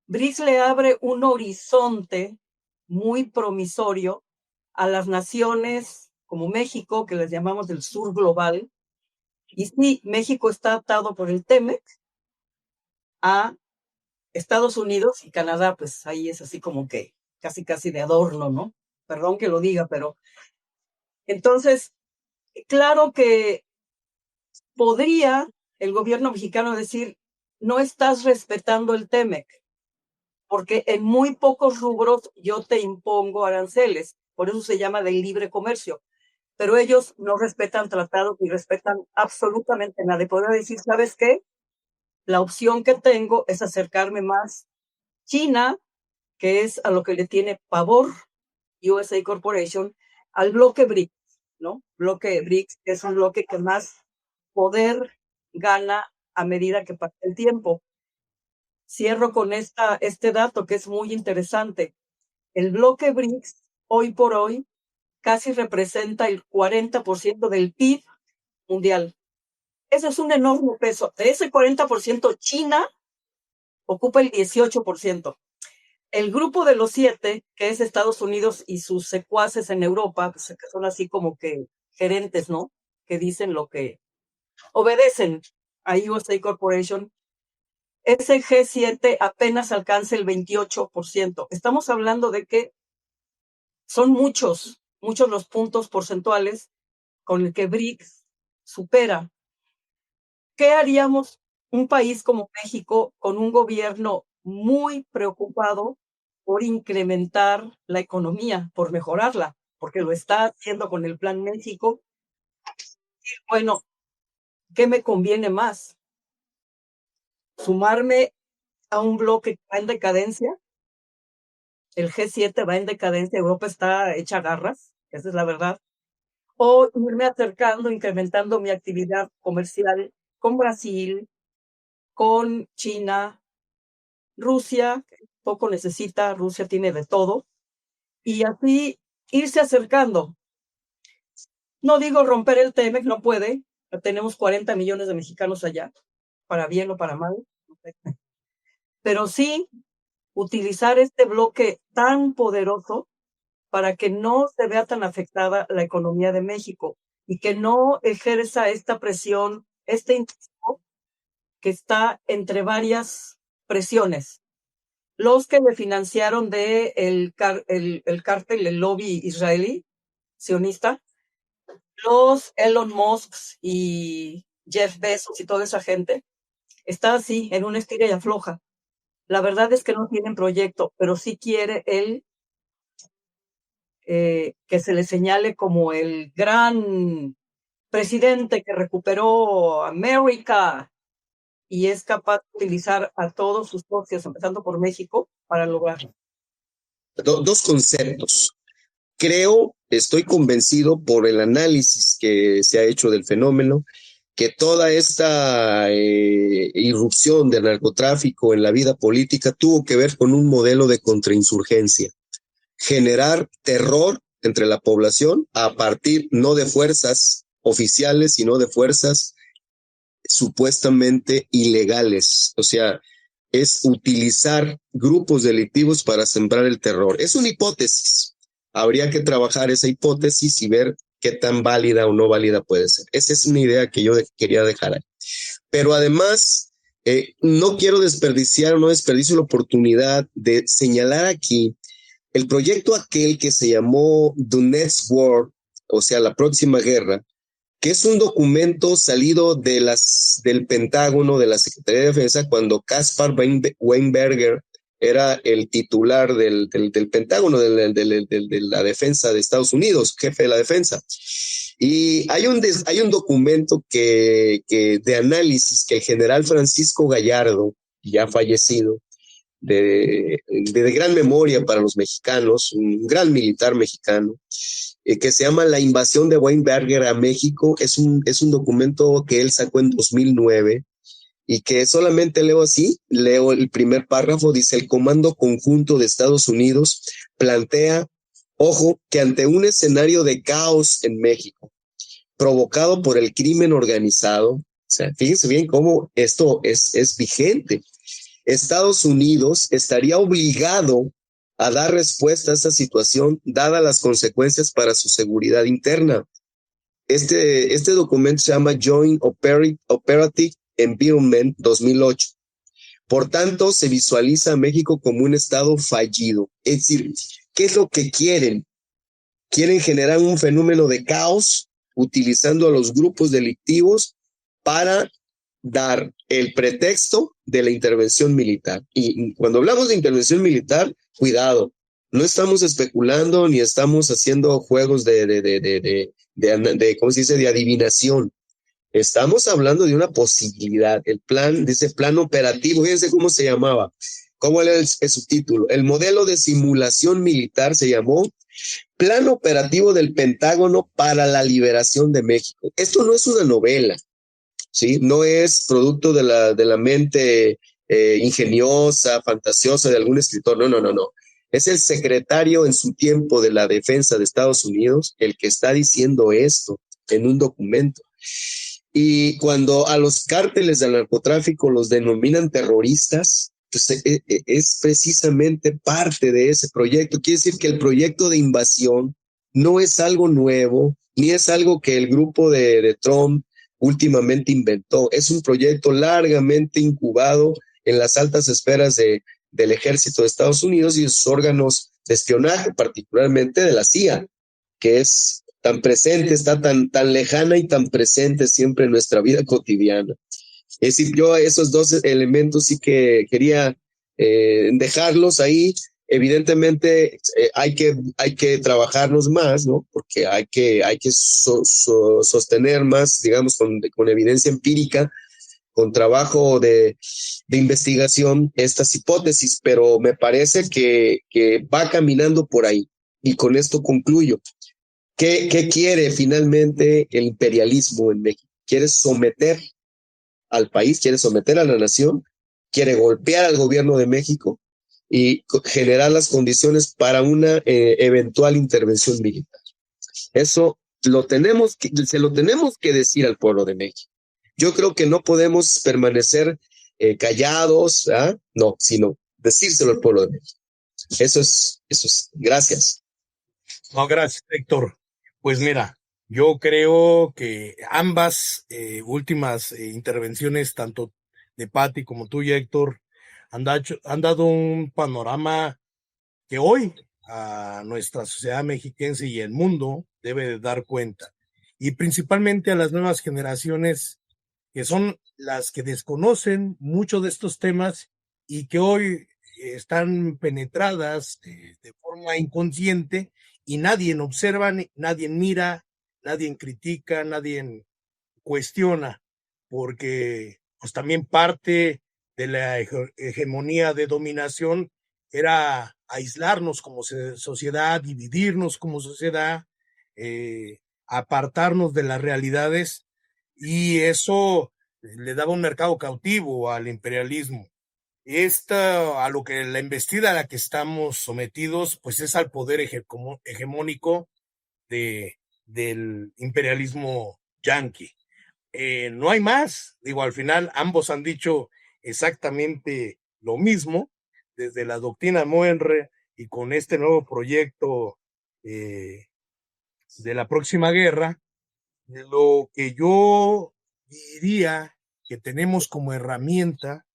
BRICS le abre un horizonte muy promisorio a las naciones como México, que les llamamos del sur global. Y sí, México está atado por el TEMEC a Estados Unidos y Canadá, pues ahí es así como que casi de adorno, ¿no? Perdón que lo diga, pero entonces, claro que podría el gobierno mexicano decir, no estás respetando el TEMEC, porque en muy pocos rubros yo te impongo aranceles, por eso se llama de libre comercio, pero ellos no respetan tratados ni respetan absolutamente nada. Y podría decir, ¿sabes qué? La opción que tengo es acercarme más China, que es a lo que le tiene pavor USA Corporation, al bloque BRICS, ¿no? Bloque BRICS es un bloque que más poder gana a medida que pasa el tiempo. Cierro con este dato que es muy interesante. El bloque BRICS, hoy por hoy, casi representa el 40% del PIB mundial. Ese es un enorme peso. De ese 40%, China ocupa el 18%. El grupo de los 7, que es Estados Unidos y sus secuaces en Europa, pues, que son así como que gerentes, ¿no? Que dicen lo que obedecen a USA Corporation, ese G7 apenas alcanza el 28%. Estamos hablando de que son muchos los puntos porcentuales con el que BRICS supera. ¿Qué haríamos un país como México con un gobierno muy preocupado por incrementar la economía, por mejorarla, porque lo está haciendo con el Plan México? Bueno, ¿qué me conviene más? ¿Sumarme a un bloque que va en decadencia? El G7 va en decadencia, Europa está hecha garras, esa es la verdad. O irme acercando, incrementando mi actividad comercial con Brasil, con China, Rusia, poco necesita, Rusia tiene de todo, y así irse acercando. No digo romper el TEMEC, no puede. Tenemos 40 millones de mexicanos allá, para bien o para mal. Pero sí utilizar este bloque tan poderoso para que no se vea tan afectada la economía de México y que no ejerza esta presión, este individuo que está entre varias presiones. Los que le financiaron el cártel, el lobby israelí, sionista, los Elon Musk y Jeff Bezos y toda esa gente, está así, en una estira y afloja. La verdad es que no tienen proyecto, pero sí quiere él que se le señale como el gran presidente que recuperó América y es capaz de utilizar a todos sus socios, empezando por México, para lograrlo. Dos conceptos. Estoy convencido por el análisis que se ha hecho del fenómeno, que toda esta irrupción del narcotráfico en la vida política tuvo que ver con un modelo de contrainsurgencia. Generar terror entre la población a partir no de fuerzas oficiales, sino de fuerzas supuestamente ilegales. O sea, es utilizar grupos delictivos para sembrar el terror. Es una hipótesis. Habría que trabajar esa hipótesis y ver qué tan válida o no válida puede ser. Esa es una idea que yo quería dejar ahí. Pero además, no quiero desperdiciar, no desperdicio la oportunidad de señalar aquí el proyecto aquel que se llamó The Next War, o sea, la próxima guerra, que es un documento salido del Pentágono, de la Secretaría de Defensa, cuando Caspar Weinberger era el titular del Pentágono, de la defensa de Estados Unidos, jefe de la defensa. Y hay un documento de análisis que el general Francisco Gallardo, ya fallecido, de gran memoria para los mexicanos, un gran militar mexicano, que se llama La invasión de Weinberger a México. Es un documento que él sacó en 2009 y que solamente leo el primer párrafo. Dice: el Comando Conjunto de Estados Unidos plantea, ojo, que ante un escenario de caos en México provocado por el crimen organizado, o sea, fíjense bien cómo esto es vigente, Estados Unidos estaría obligado a dar respuesta a esta situación, dadas las consecuencias para su seguridad interna. Este documento se llama Joint Operative Environment 2008. Por tanto, se visualiza a México como un estado fallido. Es decir, ¿qué es lo que quieren? Quieren generar un fenómeno de caos utilizando a los grupos delictivos para dar el pretexto de la intervención militar. Y cuando hablamos de intervención militar, cuidado, no estamos especulando ni estamos haciendo juegos ¿cómo se dice?, de adivinación. Estamos hablando de una posibilidad. El plan, dice plan operativo, fíjense cómo se llamaba, cómo era el subtítulo. El modelo de simulación militar se llamó Plan Operativo del Pentágono para la Liberación de México. Esto no es una novela, ¿sí? No es producto de la mente ingeniosa, fantasiosa de algún escritor. No. Es el secretario en su tiempo de la Defensa de Estados Unidos el que está diciendo esto en un documento. Y cuando a los cárteles del narcotráfico los denominan terroristas, pues es precisamente parte de ese proyecto. Quiere decir que el proyecto de invasión no es algo nuevo, ni es algo que el grupo de Trump últimamente inventó. Es un proyecto largamente incubado en las altas esferas del ejército de Estados Unidos y sus órganos de espionaje, particularmente de la CIA, que es tan presente, está tan lejana y tan presente siempre en nuestra vida cotidiana. Es decir, yo esos dos elementos sí que quería dejarlos ahí. Evidentemente hay que trabajarlos más, ¿no? Porque hay que sostener más, digamos, con evidencia empírica, con trabajo de investigación, estas hipótesis, pero me parece que va caminando por ahí. Y con esto concluyo. ¿Qué quiere finalmente el imperialismo en México? Quiere someter al país, quiere someter a la nación, quiere golpear al gobierno de México y generar las condiciones para una eventual intervención militar. Eso se lo tenemos que decir al pueblo de México. Yo creo que no podemos permanecer callados, ¿ah? No, sino decírselo al pueblo de México. Eso es. Gracias. No, gracias, Héctor. Pues mira, yo creo que ambas últimas intervenciones, tanto de Patti como tuya, Héctor, han dado un panorama que hoy a nuestra sociedad mexiquense y el mundo debe de dar cuenta. Y principalmente a las nuevas generaciones, que son las que desconocen mucho de estos temas y que hoy están penetradas de forma inconsciente y nadie observa, nadie mira, nadie critica, nadie cuestiona, porque pues también parte de la hegemonía de dominación era aislarnos como sociedad, dividirnos como sociedad, apartarnos de las realidades, y eso le daba un mercado cautivo al imperialismo. A lo que la embestida a la que estamos sometidos, pues es al poder hegemónico del imperialismo yanqui. No hay más. Digo, al final ambos han dicho exactamente lo mismo, desde la doctrina Monroe y con este nuevo proyecto de la próxima guerra. Lo que yo diría que tenemos como herramienta,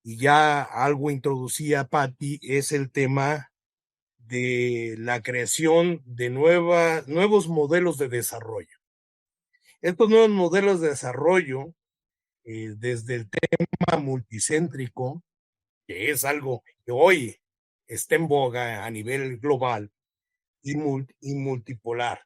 y ya algo introducía Patti, es el tema de la creación de nuevos modelos de desarrollo. Estos nuevos modelos de desarrollo, desde el tema multicéntrico, que es algo que hoy está en boga a nivel global, y multipolar.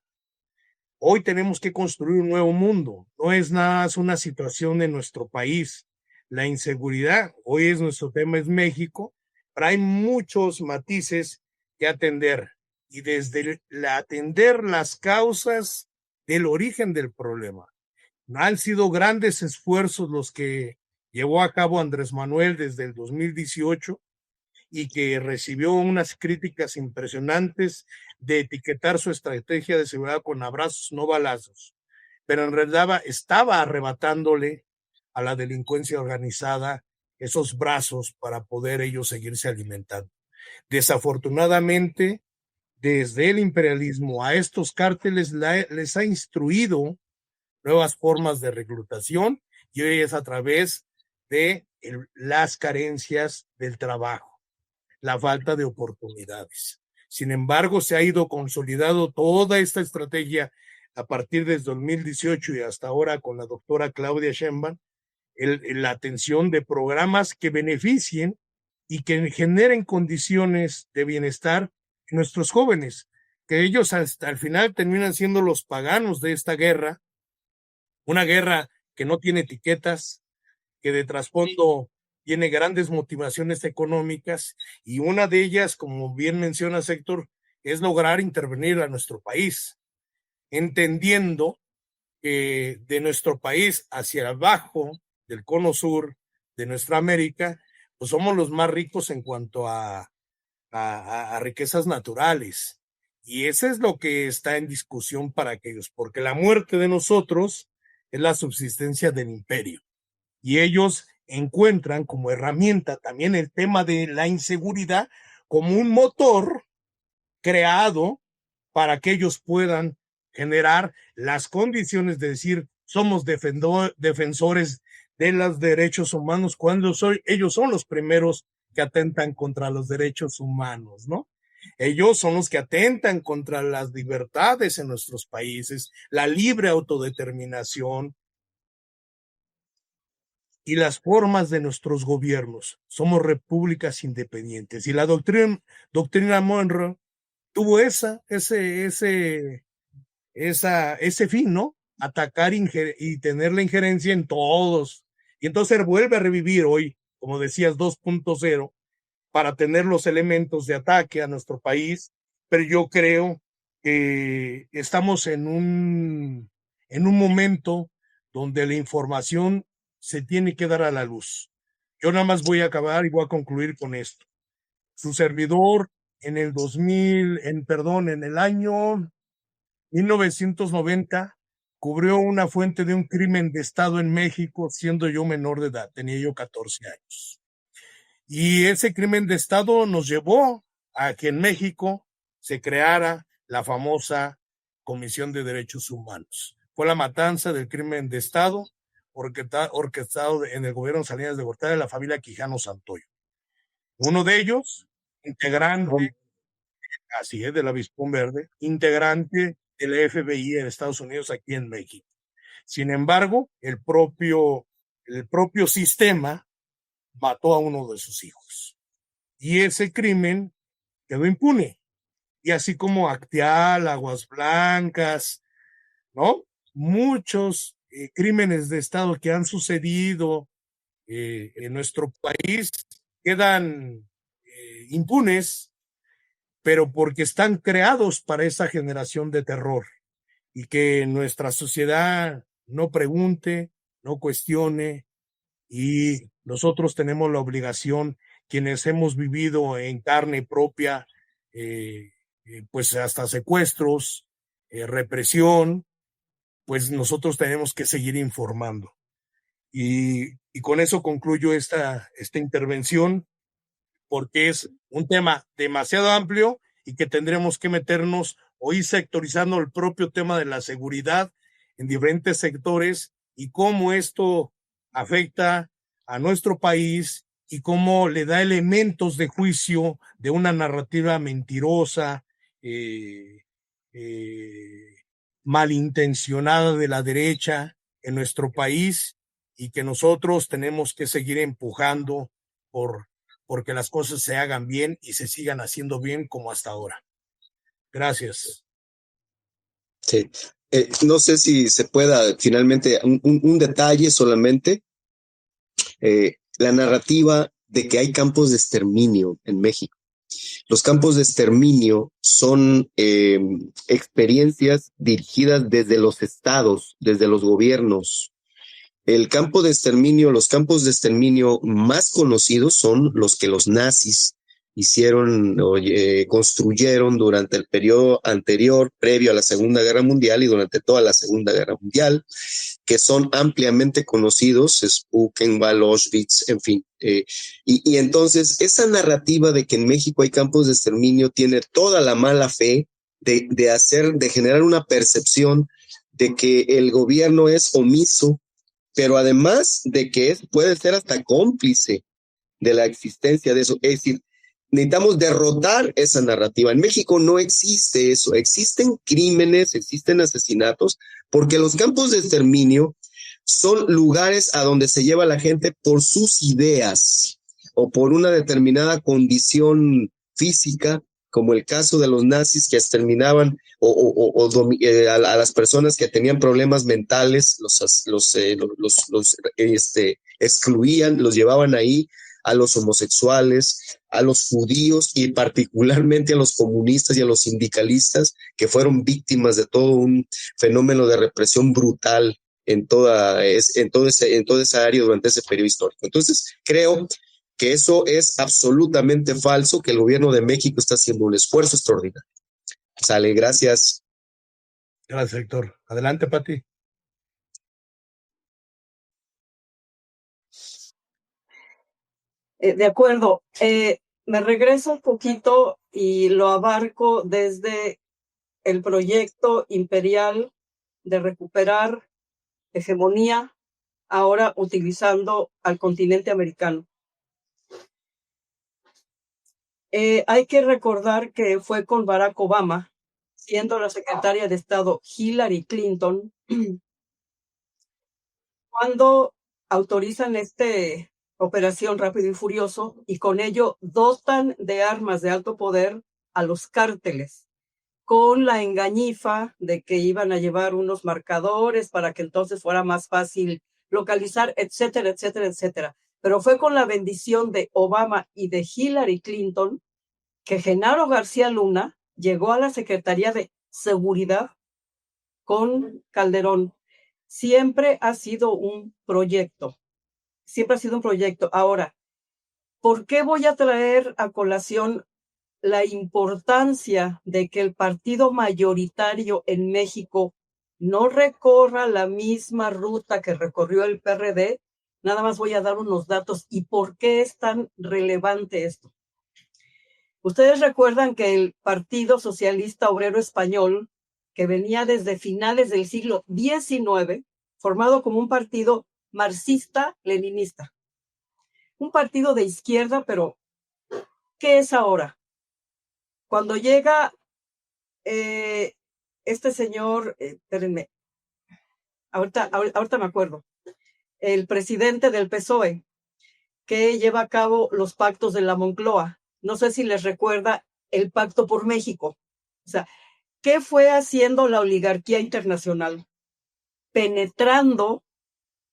Hoy tenemos que construir un nuevo mundo. No es nada más una situación en nuestro país. La inseguridad, hoy es nuestro tema, es México, pero hay muchos matices que atender. Y desde atender las causas del origen del problema. Han sido grandes esfuerzos los que llevó a cabo Andrés Manuel desde el 2018 y que recibió unas críticas impresionantes de etiquetar su estrategia de seguridad con abrazos, no balazos. Pero en realidad estaba arrebatándole a la delincuencia organizada esos brazos para poder ellos seguirse alimentando. Desafortunadamente, desde el imperialismo a estos cárteles les ha instruido nuevas formas de reclutación, y hoy es a través de las carencias del trabajo, la falta de oportunidades. Sin embargo, se ha ido consolidando toda esta estrategia a partir de 2018 y hasta ahora con la doctora Claudia Sheinbaum, la atención de programas que beneficien y que generen condiciones de bienestar en nuestros jóvenes, que ellos hasta el final terminan siendo los paganos de esta guerra, una guerra que no tiene etiquetas, que de trasfondo tiene grandes motivaciones económicas, y una de ellas, como bien menciona Héctor, es lograr intervenir a nuestro país, entendiendo que de nuestro país hacia abajo, del cono sur, de nuestra América, pues somos los más ricos en cuanto a riquezas naturales. Y eso es lo que está en discusión para aquellos, porque la muerte de nosotros es la subsistencia del imperio. Y ellos encuentran como herramienta también el tema de la inseguridad como un motor creado para que ellos puedan generar las condiciones de decir somos defensores de los derechos humanos, cuando ellos son los primeros que atentan contra los derechos humanos, ¿no? Ellos son los que atentan contra las libertades en nuestros países, la libre autodeterminación y las formas de nuestros gobiernos. Somos repúblicas independientes. Y la doctrina Monroe tuvo ese fin, ¿no? Atacar y tener la injerencia en todos. Y entonces vuelve a revivir hoy, como decías, 2.0, para tener los elementos de ataque a nuestro país. Pero yo creo que estamos en un momento donde la información se tiene que dar a la luz. Yo nada más voy a acabar y voy a concluir con esto. Su servidor en en el año 1990 cubrió una fuente de un crimen de Estado en México siendo yo menor de edad, tenía yo 14 años. Y ese crimen de Estado nos llevó a que en México se creara la famosa Comisión de Derechos Humanos. Fue la matanza del crimen de Estado orquestado en el gobierno de Salinas de Gortari de la familia Quijano Santoyo. Uno de ellos, integrante, así es, del Avispón Verde, integrante del FBI en Estados Unidos aquí en México. Sin embargo, el propio sistema mató a uno de sus hijos. Y ese crimen quedó impune. Y así como Acteal, Aguas Blancas, ¿no? Muchos crímenes de Estado que han sucedido en nuestro país quedan impunes, pero porque están creados para esa generación de terror y que nuestra sociedad no pregunte, no cuestione, y nosotros tenemos la obligación, quienes hemos vivido en carne propia, pues hasta secuestros, represión, pues nosotros tenemos que seguir informando. Y con eso concluyo esta intervención, porque es un tema demasiado amplio y que tendremos que meternos o ir sectorizando el propio tema de la seguridad en diferentes sectores y cómo esto afecta a nuestro país y cómo le da elementos de juicio de una narrativa mentirosa, eh, eh, malintencionada de la derecha en nuestro país, y que nosotros tenemos que seguir empujando porque las cosas se hagan bien y se sigan haciendo bien como hasta ahora. Gracias. Sí. No sé si se pueda finalmente, un detalle solamente, la narrativa de que hay campos de exterminio en México. Los campos de exterminio son experiencias dirigidas desde los estados, desde los gobiernos. El campo de exterminio, los campos de exterminio más conocidos son los que los nazis hicieron, construyeron durante el periodo anterior, previo a la Segunda Guerra Mundial y durante toda la Segunda Guerra Mundial, que son ampliamente conocidos, es Buchenwald, Auschwitz, en fin. Y entonces esa narrativa de que en México hay campos de exterminio tiene toda la mala fe de generar una percepción de que el gobierno es omiso, pero además de que puede ser hasta cómplice de la existencia de eso. Es decir, necesitamos derrotar esa narrativa. En México no existe eso. Existen crímenes, existen asesinatos, porque los campos de exterminio son lugares a donde se lleva la gente por sus ideas o por una determinada condición física, como el caso de los nazis que exterminaban a las personas que tenían problemas mentales, los excluían, los llevaban ahí, a los homosexuales, a los judíos y particularmente a los comunistas y a los sindicalistas que fueron víctimas de todo un fenómeno de represión brutal en toda esa área durante ese periodo histórico. Entonces, creo que eso es absolutamente falso, que el gobierno de México está haciendo un esfuerzo extraordinario. Sale, gracias. Gracias, Héctor. Adelante, Pati. De acuerdo. Me regreso un poquito y lo abarco desde el proyecto imperial de recuperar hegemonía, ahora utilizando al continente americano. Hay que recordar que fue con Barack Obama, siendo la secretaria de Estado Hillary Clinton, cuando autorizan operación Rápido y Furioso, y con ello dotan de armas de alto poder a los cárteles, con la engañifa de que iban a llevar unos marcadores para que entonces fuera más fácil localizar, etcétera, etcétera, etcétera. Pero fue con la bendición de Obama y de Hillary Clinton que Genaro García Luna llegó a la Secretaría de Seguridad con Calderón. Siempre ha sido un proyecto. Siempre ha sido un proyecto. Ahora, ¿Por qué voy a traer a colación la importancia de que el partido mayoritario en México no recorra la misma ruta que recorrió el PRD? Nada más voy a dar unos datos y por qué es tan relevante esto. Ustedes recuerdan que el Partido Socialista Obrero Español, que venía desde finales del siglo XIX, formado como un partido marxista-leninista, un partido de izquierda, pero ¿qué es ahora? Cuando llega este señor, espérenme, ahorita me acuerdo, el presidente del PSOE, que lleva a cabo los pactos de la Moncloa. No sé si les recuerda el Pacto por México. O sea, ¿qué fue haciendo la oligarquía internacional? Penetrando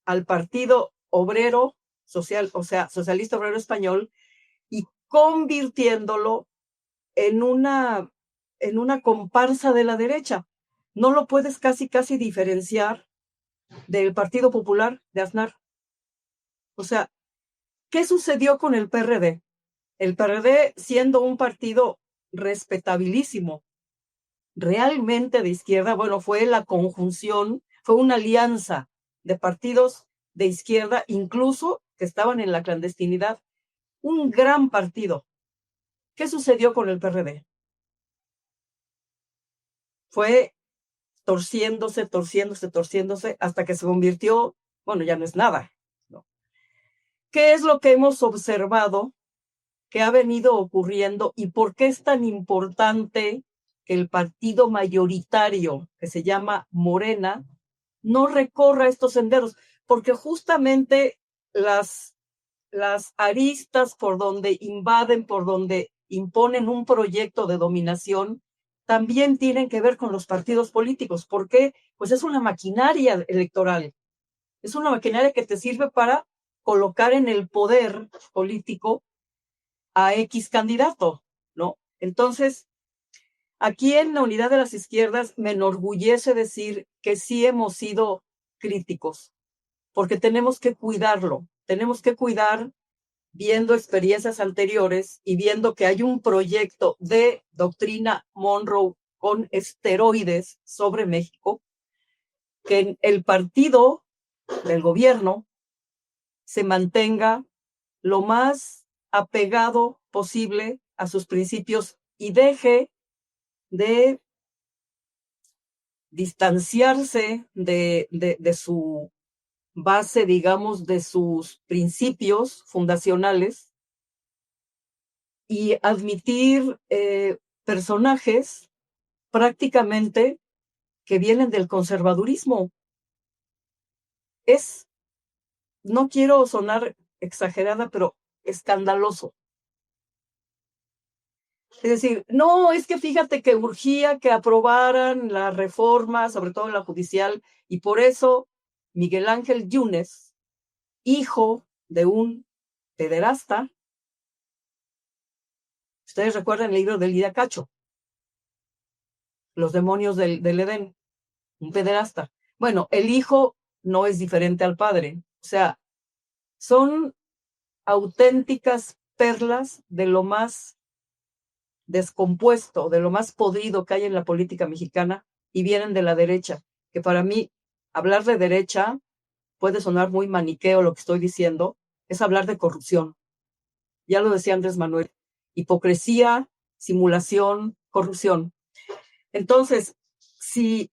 al Partido Obrero Social, o sea, Socialista Obrero Español, y convirtiéndolo en una comparsa de la derecha. No lo puedes casi diferenciar del Partido Popular de Aznar. O sea, ¿qué sucedió con el PRD? El PRD, siendo un partido respetabilísimo, realmente de izquierda, bueno, fue la conjunción, fue una alianza de partidos de izquierda, incluso que estaban en la clandestinidad. Un gran partido. ¿Qué sucedió con el PRD? Fue torciéndose hasta que se convirtió, bueno, ya no es nada, ¿no? ¿Qué es lo que hemos observado que ha venido ocurriendo y por qué es tan importante que el partido mayoritario, que se llama Morena, no recorra estos senderos? Porque justamente las aristas por donde invaden, por donde imponen un proyecto de dominación, también tienen que ver con los partidos políticos. ¿Por qué? Pues es una maquinaria electoral. Es una maquinaria que te sirve para colocar en el poder político a X candidato, ¿no? Entonces, aquí en la Unidad de las Izquierdas me enorgullece decir que sí hemos sido críticos, porque tenemos que cuidarlo, tenemos que cuidar viendo experiencias anteriores y viendo que hay un proyecto de doctrina Monroe con esteroides sobre México, que el partido del gobierno se mantenga lo más apegado posible a sus principios y deje de distanciarse de su base, digamos, de sus principios fundacionales y admitir personajes prácticamente que vienen del conservadurismo. No quiero sonar exagerada, pero escandaloso. Es decir, no, es que fíjate que urgía que aprobaran la reforma, sobre todo la judicial, y por eso Miguel Ángel Yunes, hijo de un pederasta, ustedes recuerdan el libro de Lidia Cacho, Los demonios del Edén, un pederasta. Bueno, el hijo no es diferente al padre. O sea, son auténticas perlas de lo más descompuesto, de lo más podrido que hay en la política mexicana y vienen de la derecha, que para mí hablar de derecha puede sonar muy maniqueo lo que estoy diciendo, es hablar de corrupción. Ya lo decía Andrés Manuel, hipocresía, simulación, corrupción. Entonces, si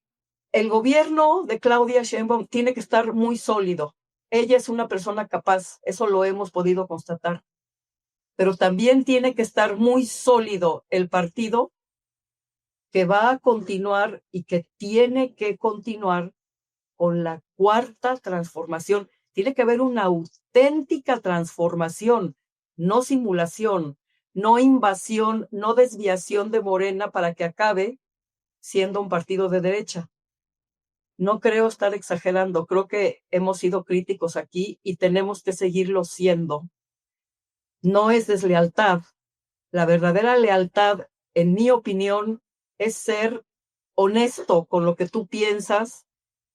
el gobierno de Claudia Sheinbaum tiene que estar muy sólido, ella es una persona capaz, eso lo hemos podido constatar, pero también tiene que estar muy sólido el partido que va a continuar y que tiene que continuar con la cuarta transformación. Tiene que haber una auténtica transformación, no simulación, no invasión, no desviación de Morena para que acabe siendo un partido de derecha. No creo estar exagerando, creo que hemos sido críticos aquí y tenemos que seguirlo siendo. No es deslealtad. La verdadera lealtad, en mi opinión, es ser honesto con lo que tú piensas,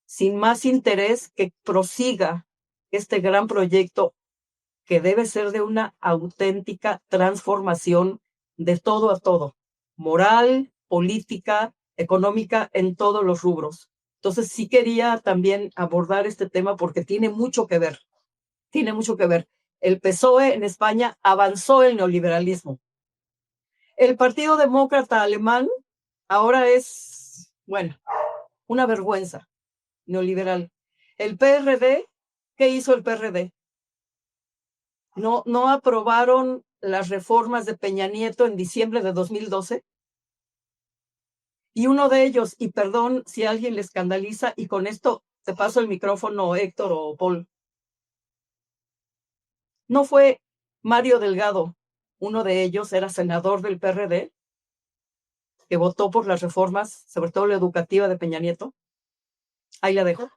sin más interés que prosiga este gran proyecto que debe ser de una auténtica transformación de todo a todo, moral, política, económica, en todos los rubros. Entonces sí quería también abordar este tema porque tiene mucho que ver, tiene mucho que ver. El PSOE en España avanzó el neoliberalismo. El Partido Demócrata Alemán ahora es, bueno, una vergüenza neoliberal. El PRD, ¿qué hizo el PRD? No aprobaron las reformas de Peña Nieto en diciembre de 2012. Y uno de ellos, y perdón si alguien le escandaliza, y con esto te paso el micrófono, Héctor o Paul, no fue Mario Delgado, uno de ellos era senador del PRD, que votó por las reformas, sobre todo la educativa de Peña Nieto. Ahí la dejo.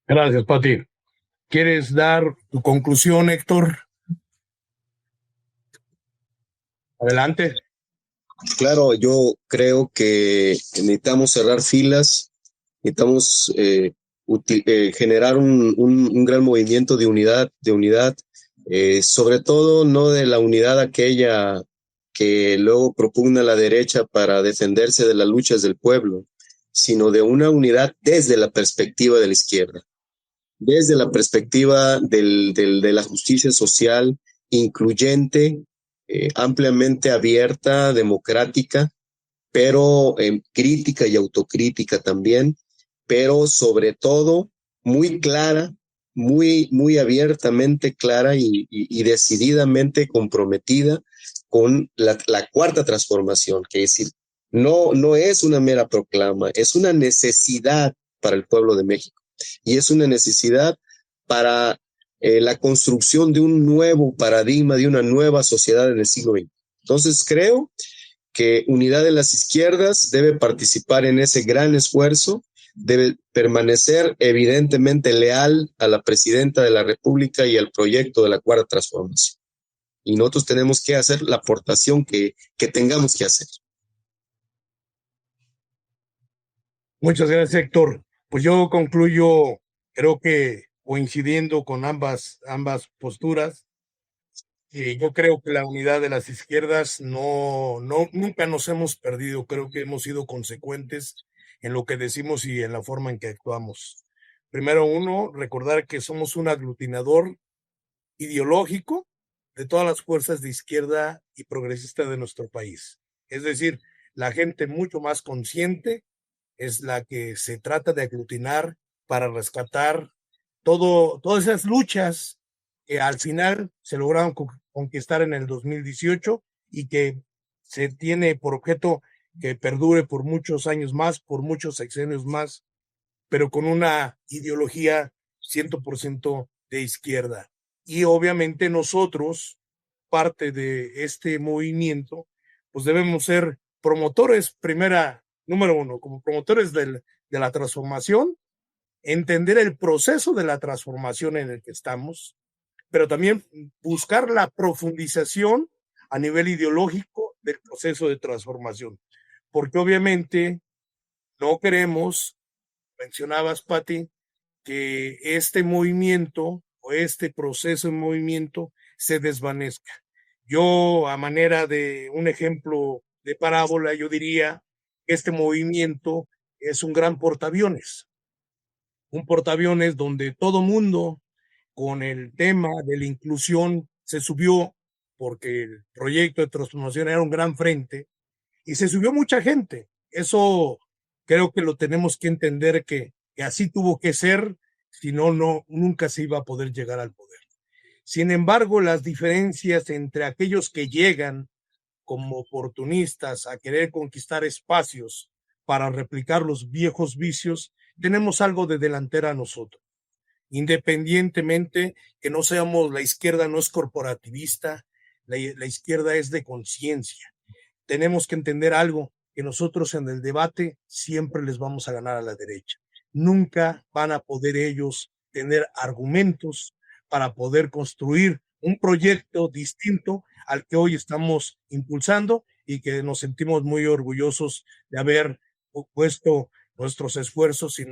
Gracias, Pati. ¿Quieres dar tu conclusión, Héctor? Adelante. Claro, yo creo que necesitamos cerrar filas, necesitamos generar un gran movimiento de unidad, sobre todo no de la unidad aquella que luego propugna la derecha para defenderse de las luchas del pueblo, sino de una unidad desde la perspectiva de la izquierda, desde la perspectiva de la justicia social incluyente, ampliamente abierta, democrática, pero crítica y autocrítica también, pero sobre todo muy clara, muy abiertamente clara y decididamente comprometida con la cuarta transformación, que es decir, no es una mera proclama, es una necesidad para el pueblo de México y es una necesidad para la construcción de un nuevo paradigma, de una nueva sociedad en el siglo XX. Entonces creo que Unidad de las Izquierdas debe participar en ese gran esfuerzo, debe permanecer evidentemente leal a la presidenta de la República y al proyecto de la Cuarta Transformación. Y nosotros tenemos que hacer la aportación que tengamos que hacer. Muchas gracias, Héctor. Pues yo concluyo, creo que coincidiendo con ambas posturas, yo creo que la unidad de las izquierdas nunca nos hemos perdido. Creo que hemos sido consecuentes en lo que decimos y en la forma en que actuamos. Primero, recordar que somos un aglutinador ideológico de todas las fuerzas de izquierda y progresista de nuestro país. Es decir, la gente mucho más consciente es la que se trata de aglutinar para rescatar todas esas luchas que al final se lograron conquistar en el 2018 y que se tiene por objeto que perdure por muchos años más, por muchos sexenios más, pero con una ideología 100% de izquierda. Y obviamente nosotros, parte de este movimiento, pues debemos ser promotores, número uno, como promotores de la transformación, entender el proceso de la transformación en el que estamos, pero también buscar la profundización a nivel ideológico del proceso de transformación, porque obviamente no queremos, mencionabas, Pati, que este movimiento o este proceso de movimiento se desvanezca. Yo, a manera de un ejemplo de parábola, yo diría que este movimiento es un gran portaaviones donde todo mundo con el tema de la inclusión se subió porque el proyecto de transformación era un gran frente y se subió mucha gente. Eso creo que lo tenemos que entender que así tuvo que ser, si no, nunca se iba a poder llegar al poder. Sin embargo, las diferencias entre aquellos que llegan como oportunistas a querer conquistar espacios para replicar los viejos vicios, tenemos algo de delantera a nosotros. Independientemente que no seamos, la izquierda no es corporativista, la izquierda es de conciencia. Tenemos que entender algo, que nosotros en el debate siempre les vamos a ganar a la derecha. Nunca van a poder ellos tener argumentos para poder construir un proyecto distinto al que hoy estamos impulsando y que nos sentimos muy orgullosos de haber puesto nuestros esfuerzos y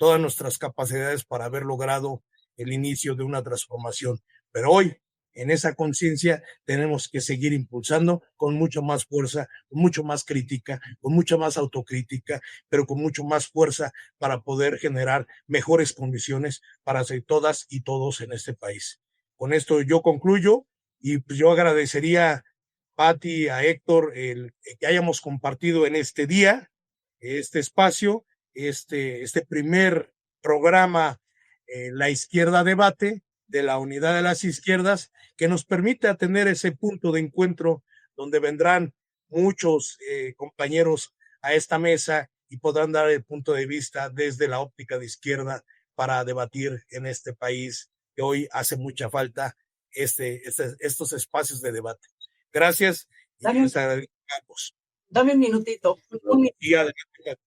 todas nuestras capacidades para haber logrado el inicio de una transformación. Pero hoy, en esa conciencia, tenemos que seguir impulsando con mucha más fuerza, con mucho más crítica, con mucha más autocrítica, pero con mucho más fuerza para poder generar mejores condiciones para todas y todos en este país. Con esto yo concluyo y pues yo agradecería, Pati, a Héctor, el que hayamos compartido en este día, este espacio, este primer programa, La Izquierda Debate, de la Unidad de las Izquierdas, que nos permite tener ese punto de encuentro donde vendrán muchos compañeros a esta mesa y podrán dar el punto de vista desde la óptica de izquierda para debatir en este país que hoy hace mucha falta estos espacios de debate. Gracias y les agradecemos. Dame un minutito. Y adelante.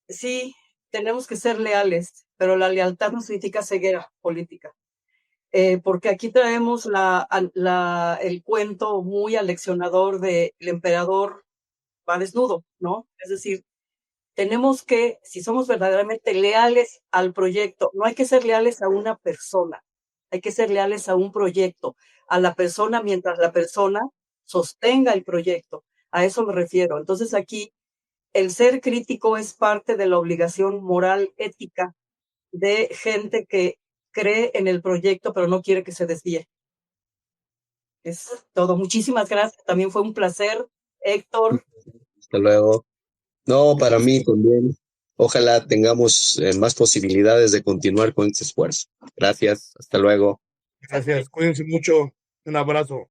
Sí, tenemos que ser leales, pero la lealtad no significa ceguera política. Porque aquí traemos el cuento muy aleccionador del emperador va desnudo, ¿no? Es decir, tenemos que, si somos verdaderamente leales al proyecto, no hay que ser leales a una persona, hay que ser leales a un proyecto, a la persona mientras la persona sostenga el proyecto. A eso me refiero. Entonces aquí el ser crítico es parte de la obligación moral, ética de gente que cree en el proyecto, pero no quiere que se desvíe. Es todo. Muchísimas gracias. También fue un placer, Héctor. Hasta luego. No, para mí también. Ojalá tengamos más posibilidades de continuar con este esfuerzo. Gracias. Hasta luego. Gracias. Cuídense mucho. Un abrazo.